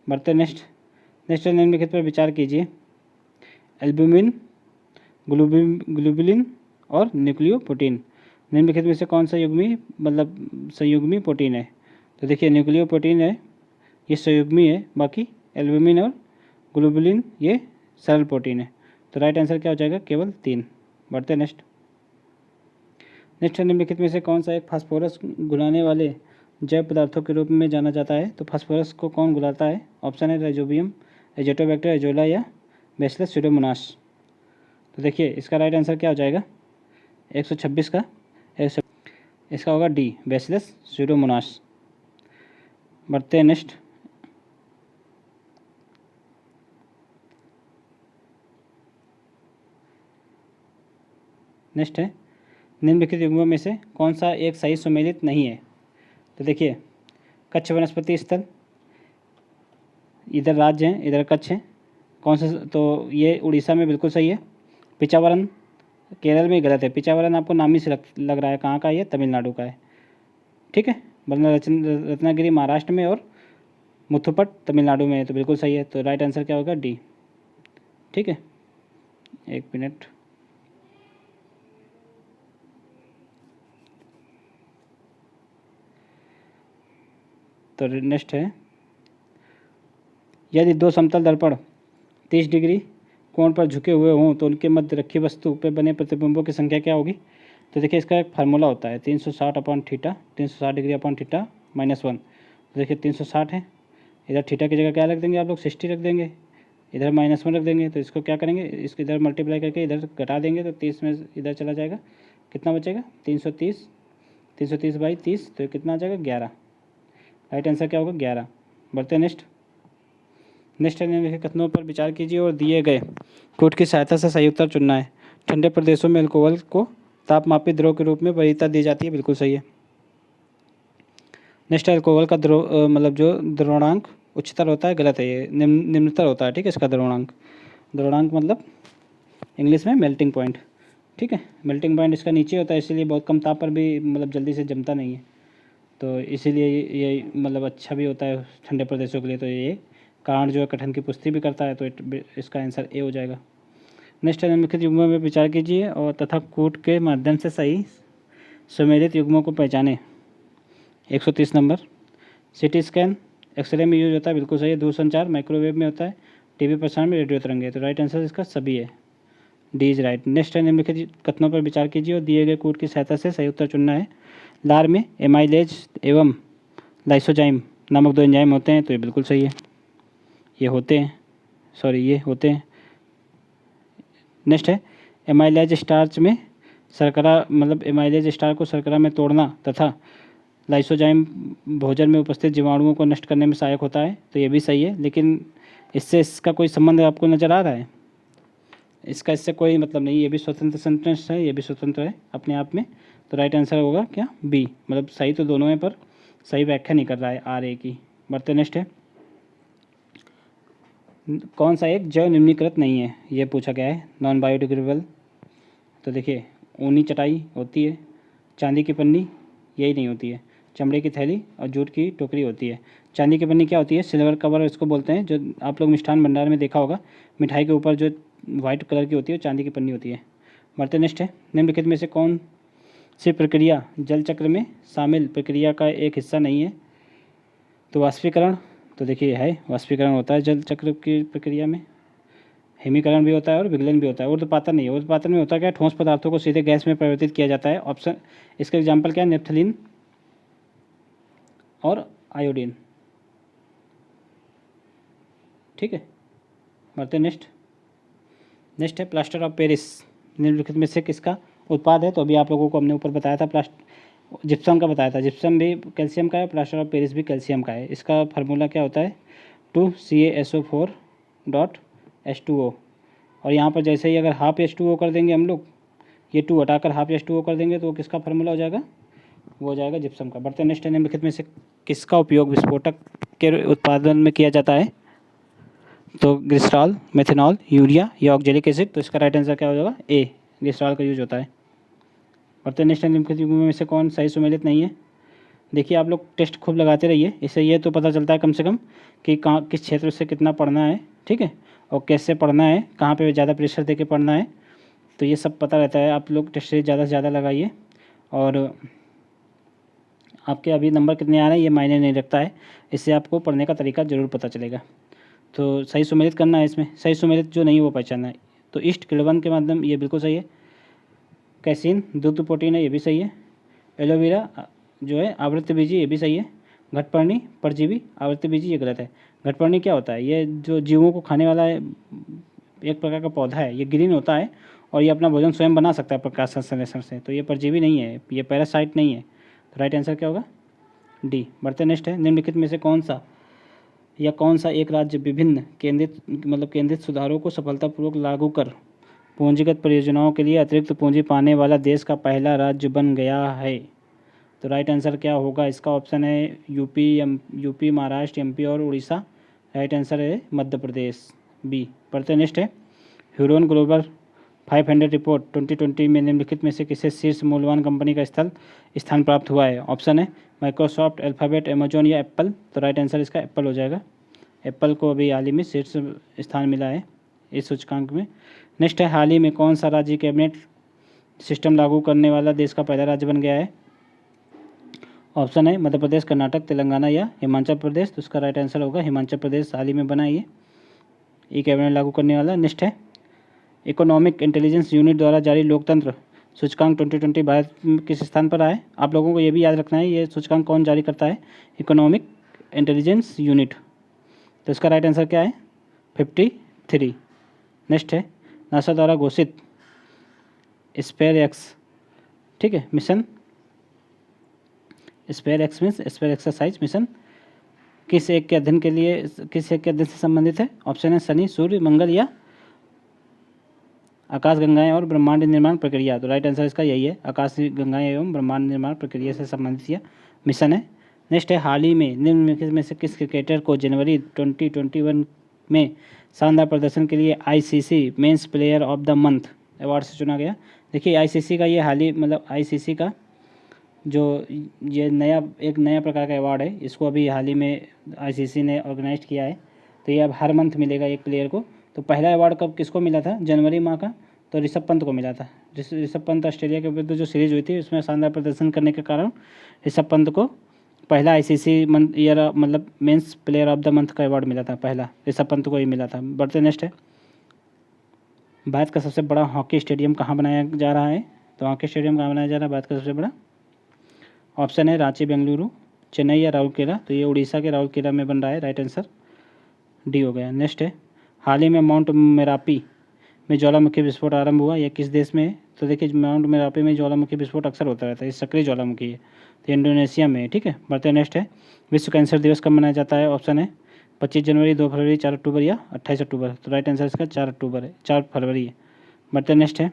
बढ़ते नेक्स्ट निम्नलिखित पर विचार कीजिए। एल्ब्यूमिन, ग्लोबुलिन और न्यूक्लियोप्रोटीन निम्नलिखित में से कौन सा संयुग्मी प्रोटीन है? तो देखिए, न्यूक्लियोप्रोटीन है ये संयुग्मी है, बाकी एल्ब्यूमिन और ग्लोबुलिन ये सरल प्रोटीन है। तो राइट आंसर क्या हो जाएगा? केवल 3। बढ़ते नेक्स्ट निम्नलिखित में से कौन सा एक फास्फोरस घुलाने वाले जैव पदार्थों के रूप में जाना जाता है? तो फास्फोरस को कौन घुलाता है? ऑप्शन है राइजोबियम, एजोटोबैक्टर एजोला या बैसिलस स्यूडोमोनास। तो देखिए, इसका राइट आंसर क्या हो जाएगा? 126 का इसका होगा डी, बैसिलस स्यूडोमोनास। बढ़ते हैं नेक्स्ट है निम्नलिखित युग्मों में से कौन सा एक सही सुमेलित नहीं है? तो देखिए, कच्छ वनस्पति स्थल, इधर राज्य हैं, इधर कच्छ है, कौन सा? तो ये उड़ीसा में बिल्कुल सही है। पिचावरन केरल में गलत है। पिचावरन आपको नाम ही से लग रहा है, कहाँ का? ये तमिलनाडु का है, ठीक है। वरना रत्नागिरी महाराष्ट्र में और मुथुपट तमिलनाडु में है, तो बिल्कुल सही है। तो राइट आंसर क्या होगा? डी, ठीक है। एक मिनट, तो नेक्स्ट है यदि 2 समतल दर्पण 30 डिग्री कोण पर झुके हुए हों तो उनके मध्य रखी वस्तु पर बने प्रतिबिंबों की संख्या क्या होगी? तो देखिए, इसका एक फार्मूला होता है 360 upon theta, 360 degree upon theta -1। तो देखिए 360 है, इधर थीटा की जगह क्या रख देंगे आप लोग? 60 रख देंगे। इधर -1 रख देंगे, तो इसको क्या करेंगे, इसको इधर मल्टीप्लाई करके इधर घटा देंगे तो 30 में इधर चला जाएगा, कितना बचेगा 330, 330/30, तो कितना आ जाएगा 11। राइट आंसर क्या होगा 11। बढ़ते हैं नेक्स्ट है निम्नलिखित कथनों पर विचार कीजिए और दिए गए कोड की सहायता से सही उत्तर चुनना है। ठंडे प्रदेशों में अल्कोहल को तापमापी द्रव के रूप में वरीयता दी जाती है, बिल्कुल सही है। नेक्स्ट है अल्कोहल का मतलब जो द्रवणांक उच्चतर होता है, गलत है, ये निम्नतर होता है, ठीक है। इसका द्रवणांक मतलब इंग्लिश में मेल्टिंग पॉइंट, ठीक है। मेल्टिंग पॉइंट इसका नीचे होता है, इसीलिए बहुत कम ताप पर भी मतलब जल्दी से जमता नहीं है, तो इसीलिए ये मतलब अच्छा भी होता है ठंडे प्रदेशों के लिए। तो ये कारण जो है कथन की पुष्टि भी करता है, तो इसका आंसर ए हो जाएगा। नेक्स्ट है निम्नलिखित युग्मों में विचार कीजिए और तथा कूट के माध्यम से सही सुमेलित युग्मों को पहचानें। 130 नंबर। सिटी स्कैन एक्सरे में यूज होता है, बिल्कुल सही है। दूरसंचार माइक्रोवेव में होता है, टीवी प्रसारण में रेडियो तरंगे, तो राइट आंसर इसका सभी है, डी इज राइट। नेक्स्ट है निम्नलिखित कथनों पर विचार कीजिए और दिए गए कूट की सहायता से सही उत्तर चुनना है। लार में एमाइलेज एवं लाइसोजाइम नामक 2 एंजाइम होते हैं, तो ये बिल्कुल सही है, ये होते हैं। नेक्स्ट है एमाइलेज स्टार्च में शर्करा मतलब एमाइलेज स्टार को शर्करा में तोड़ना तथा लाइसोजाइम भोजन में उपस्थित जीवाणुओं को नष्ट करने में सहायक होता है, तो ये भी सही है। लेकिन इसका कोई संबंध आपको नज़र आ रहा है? इससे कोई मतलब नहीं, ये भी स्वतंत्र सेंटेंस है, ये भी स्वतंत्र है अपने आप में, तो राइट आंसर होगा क्या बी। मतलब सही तो दोनों है पर सही व्याख्या नहीं कर रहा है आर ए की। बढ़ते नेक्स्ट है कौन सा एक जैव निम्नीकृत नहीं है, ये पूछा गया है। नॉन बायोडिग्रेडेबल, तो देखिए ऊनी चटाई होती है, चांदी की पन्नी यही नहीं होती है, चमड़े की थैली और जूट की टोकरी होती है। चांदी की पन्नी क्या होती है, सिल्वर कवर इसको बोलते हैं, जो आप लोग मिष्ठान भंडार में देखा होगा, मिठाई के ऊपर जो वाइट कलर की होती है चांदी की पन्नी होती है। बढ़ते नेक्स्ट है निम्नलिखित में से कौन सी प्रक्रिया जल चक्र में शामिल प्रक्रिया का एक हिस्सा नहीं है, तो वाष्पीकरण, तो देखिए है वाष्पीकरण होता है जल चक्र की प्रक्रिया में, हिमीकरण भी होता है और विगलन भी होता है। ऊर्ध्वपातन नहीं है, ऊर्ध्वपातन में होता क्या है, ठोस पदार्थों को सीधे गैस में परिवर्तित किया जाता है। ऑप्शन इसका एग्जाम्पल क्या है, नेफ्थलीन और आयोडीन, ठीक है। बढ़ते नेक्स्ट है प्लास्टर ऑफ पेरिस निम्नलिखित में से किसका उत्पाद है, तो अभी आप लोगों को हमने ऊपर बताया था जिप्सम का बताया था, जिप्सम भी कैल्शियम का है, प्लास्टर ऑफ पेरिस भी कैल्शियम का है। इसका फार्मूला क्या होता है 2CaSO4.H2O, और यहाँ पर जैसे ही अगर हाफ H2O कर देंगे हम लोग, ये 2 हटाकर हाफ H2O कर देंगे, तो किसका फार्मूला हो जाएगा, वो हो जाएगा जिप्सम का। बढ़ते नेक्स्ट निम्नलिखित में से किसका उपयोग विस्फोटक के उत्पादन में किया जाता है, तो ग्लिसरॉल, मेथनॉल, यूरिया या ऑक्जेलिक एसिड, तो इसका राइट आंसर क्या हो जाएगा ए, ग्लिसरॉल का यूज होता है। बढ़ते नेक्स्ट निम्नलिखित युग्मों में से कौन सही सुमेलित नहीं है। देखिए आप लोग टेस्ट खूब लगाते रहिए, इससे ये तो पता चलता है कम से कम कि कहाँ किस क्षेत्र से कितना पढ़ना है, ठीक है, और कैसे पढ़ना है, कहाँ पे ज़्यादा प्रेशर देके पढ़ना है, तो ये सब पता रहता है। आप लोग टेस्ट से ज़्यादा से ज़्यादा लगाइए, और आपके अभी नंबर कितने आ रहे हैं ये मायने नहीं रखता है, इससे आपको पढ़ने का तरीका ज़रूर पता चलेगा। तो सही सुमेलित करना है, इसमें सही सुमेलित जो नहीं है वो पहचानना है। तो ईस्ट किण्वन के माध्यम, ये बिल्कुल सही है। कैसीन दूध प्रोटीन है, ये भी सही है। एलोवेरा जो है आवृत्तबीजी, ये भी सही है। घटपर्णी परजीवी आवृत्तबीजी, ये गलत है। घटपर्णी क्या होता है, ये जो जीवों को खाने वाला है, एक प्रकार का पौधा है, ये ग्रीन होता है और ये अपना भोजन स्वयं बना सकता है प्रकाश संश्लेषण से, तो ये परजीवी नहीं है, ये पैरासाइट नहीं है, तो राइट आंसर क्या होगा डी। बढ़ते नेक्स्ट है निम्नलिखित में से कौन सा एक राज्य विभिन्न केंद्रित सुधारों को सफलतापूर्वक लागू कर पूंजीगत परियोजनाओं के लिए अतिरिक्त पूंजी पाने वाला देश का पहला राज्य बन गया है, तो राइट आंसर क्या होगा इसका। ऑप्शन है यूपी, महाराष्ट्र, एमपी और उड़ीसा। राइट आंसर है मध्य प्रदेश, बी। पढ़ते नेक्स्ट है ह्यूरोन ग्लोबल 500 रिपोर्ट 2020 में निम्नलिखित में से किसे शीर्ष मूल्यवान कंपनी का स्थान प्राप्त हुआ है। ऑप्शन है माइक्रोसॉफ्ट, अल्फ़ाबेट, अमेजोन या एप्पल, तो राइट आंसर इसका एप्पल हो जाएगा। एप्पल को अभी हाल ही में शीर्ष स्थान मिला है इस सूचकांक में। नेक्स्ट है हाल ही में कौन सा राज्य कैबिनेट सिस्टम लागू करने वाला देश का पहला राज्य बन गया है। ऑप्शन है मध्य प्रदेश, कर्नाटक, तेलंगाना या हिमाचल प्रदेश, तो उसका राइट आंसर होगा हिमाचल प्रदेश, हाल ही में बना ये ई कैबिनेट लागू करने वाला। नेक्स्ट है इकोनॉमिक इंटेलिजेंस यूनिट द्वारा जारी लोकतंत्र सूचकांक 2020 भारत किस स्थान पर आए। आप लोगों को ये भी याद रखना है ये सूचकांक कौन जारी करता है, इकोनॉमिक इंटेलिजेंस यूनिट, तो इसका राइट आंसर क्या है 50 3। नेक्स्ट है नासा द्वारा घोषित स्पेयर एक्स, ठीक है, mission, spare ex means spare exercise mission किस एक के अध्ययन के लिए, किस एक के अध्ययन से संबंधित है? ऑप्शन है शनि, सूर्य, मंगल या आकाश गंगाएं और ब्रह्मांड निर्माण प्रक्रिया। तो राइट आंसर इसका यही है, आकाश गंगाएं एवं ब्रह्मांड निर्माण प्रक्रिया से संबंधित यह मिशन है। नेक्स्ट है हाल ही में निम्नलिखित में से किस क्रिकेटर को जनवरी 2021 में शानदार प्रदर्शन के लिए ICC men's player of the month award से चुना गया? देखिए आईसीसी का ये हाल ही मतलब आईसीसी का जो ये एक नया प्रकार का अवार्ड है, इसको अभी हाल ही में आईसीसी ने ऑर्गेनाइज किया है। तो ये अब हर मंथ मिलेगा एक प्लेयर को। तो पहला अवार्ड कब किसको मिला था? जनवरी माह का, तो ऋषभ पंत को मिला था। जिस ऋषभ पंत ऑस्ट्रेलिया के विरुद्ध जो सीरीज हुई थी उसमें शानदार प्रदर्शन करने के कारण ऋषभ पंत को पहला आईसीसी मतलब men's player of the month का अवार्ड मिला था, पहला ऋषभ पंत को ही मिला था। बढ़ते नेक्स्ट है, भारत का सबसे बड़ा हॉकी स्टेडियम कहाँ बनाया जा रहा है? तो हॉकी स्टेडियम कहाँ बनाया जा रहा है भारत का सबसे बड़ा? ऑप्शन है रांची, बेंगलुरु, चेन्नई या राउरकेला। तो ये उड़ीसा के राउरकेला में बन रहा है, राइट आंसर डी हो गया। नेक्स्ट है हाल ही में माउंट मेरापी में ज्वालामुखी विस्फोट आरंभ हुआ, यह किस देश में है? तो देखिए माउंट मेरापी में ज्वालामुखी विस्फोट अक्सर होता रहता है, ये सक्रिय ज्वालामुखी है, तो इंडोनेशिया में है, ठीक है। बढ़ते नेक्स्ट है विश्व कैंसर दिवस कब मनाया जाता है? ऑप्शन है 25 जनवरी, 2 फरवरी, 4 अक्टूबर या 28 अक्टूबर। तो राइट आंसर इसका 4 अक्टूबर है, 4 फरवरी है। बढ़ते नेक्स्ट है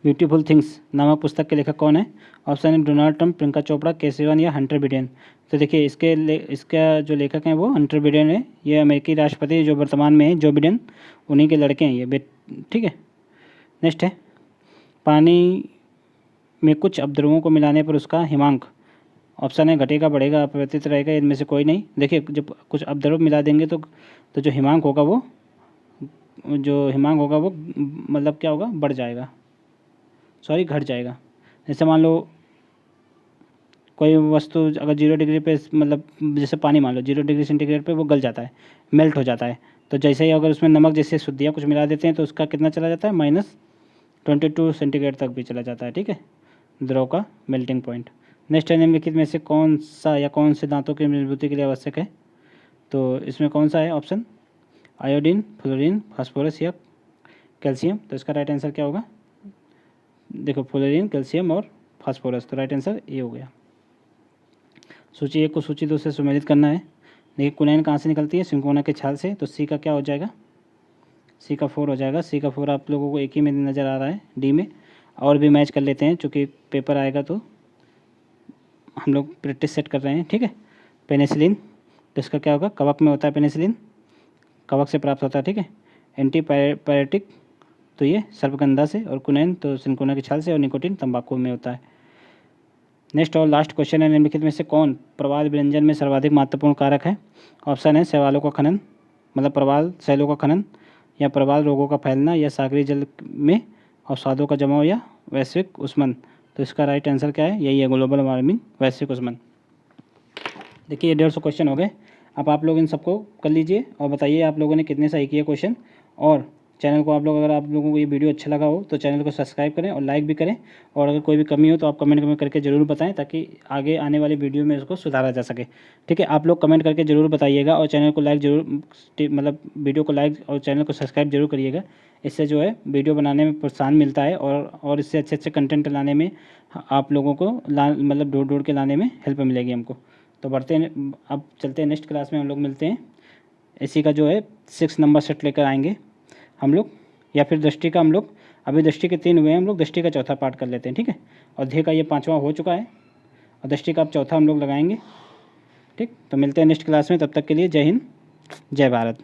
ब्यूटीफुल थिंग्स नामक पुस्तक के लेखक कौन है? ऑप्शन है डोनाल्ड ट्रंप, प्रियंका चोपड़ा, केसिवन या हंटर बिडेन। तो देखिए इसका जो लेखक हैं वो हंटर बिडेन है, ये अमेरिकी राष्ट्रपति जो वर्तमान में है जो बिडेन, उन्हीं के लड़के हैं ये, ठीक है। नेक्स्ट है पानी में कुछ अपद्रव्यों को मिलाने पर उसका हिमांक, ऑप्शन है घटेगा, बढ़ेगा, अपरिवर्तित रहेगा, इनमें से कोई नहीं। देखिए जब कुछ अपद्रव्य मिला देंगे तो जो हिमांक होगा वो मतलब क्या होगा, बढ़ जाएगा, सॉरी घट जाएगा। जैसे मान लो कोई वस्तु अगर 0 डिग्री पे मतलब जैसे पानी मान लो 0 डिग्री सेंटीग्रेड पे वो गल जाता है, मेल्ट हो जाता है। तो जैसे ही अगर उसमें नमक जैसे शुद्धियाँ कुछ मिला देते हैं तो उसका कितना चला जाता है, -22 सेंटीग्रेड तक भी चला जाता है, ठीक है, द्रव का मेल्टिंग पॉइंट। नेक्स्ट है निम्नलिखित में से कौन से दांतों की मजबूती के लिए आवश्यक है? तो इसमें कौन सा है ऑप्शन? आयोडीन, फ्लोरीन, फास्फोरस या कैल्शियम। तो इसका राइट आंसर क्या होगा? देखो फ्लोरीन, कैल्शियम और फास्फोरस। तो राइट आंसर ये हो गया। सूची 1 को सूची 2 से सुमेलित करना है। देखिए कुनैन कहाँ से निकलती है? सिंकोना के छाल से। तो सी का क्या हो जाएगा? सी का 4 हो जाएगा। सी का 4 आप लोगों को एक ही में नज़र आ रहा है, डी में। और भी मैच कर लेते हैं चूँकि पेपर आएगा तो हम लोग प्रैक्टिस सेट कर रहे हैं, ठीक है। पेनिसिलिन, तो इसका क्या होगा? कवक में होता है पेनिसिलिन, कवक से प्राप्त होता है, ठीक है। एंटीपायरेटिक तो ये सर्पगंधा से, और कुनैन तो सिंकोना की छाल से, और निकोटीन तंबाकू में होता है। नेक्स्ट और लास्ट क्वेश्चन है निम्नलिखित में से कौन प्रवाल विरंजन में सर्वाधिक महत्वपूर्ण कारक है? ऑप्शन है शैवालों का खनन, मतलब प्रवाल शैलों का खनन, या प्रवाल रोगों का फैलना, या सागरीय जल में अवसादों का जमाव, या वैश्विक उष्मन। तो इसका राइट आंसर क्या है? यही है, ग्लोबल वार्मिंग, वैश्विक उष्मन। देखिए ये 150 क्वेश्चन हो गए। अब आप लोग इन सबको कर लीजिए और बताइए आप लोगों ने कितने सही किए क्वेश्चन। और चैनल को अगर आप लोगों को ये वीडियो अच्छा लगा हो तो चैनल को सब्सक्राइब करें और लाइक भी करें। और अगर कोई भी कमी हो तो आप कमेंट में करके ज़रूर बताएं ताकि आगे आने वाली वीडियो में उसको सुधारा जा सके, ठीक है। आप लोग कमेंट करके ज़रूर बताइएगा और चैनल को लाइक ज़रूर, मतलब वीडियो को लाइक और चैनल को सब्सक्राइब जरूर करिएगा। इससे जो है वीडियो बनाने में प्रोत्साहन मिलता है और इससे अच्छे कंटेंट लाने में आप लोगों को मतलब ढूंढ के लाने में हेल्प मिलेगी हमको। तो बढ़ते हैं, अब चलते हैं नेक्स्ट क्लास में हम लोग मिलते हैं। इसी का जो है 6 नंबर सेट लेकर आएंगे हम लोग, या फिर दृष्टि का हम लोग, अभी दृष्टि के 3 हुए हैं, हम लोग दृष्टि का चौथा पार्ट कर लेते हैं, ठीक है। और ध्येय का ये 5वां हो चुका है और दृष्टि का अब चौथा हम लोग लगाएंगे, ठीक। तो मिलते हैं नेक्स्ट क्लास में, तब तक के लिए जय हिंद, जय भारत।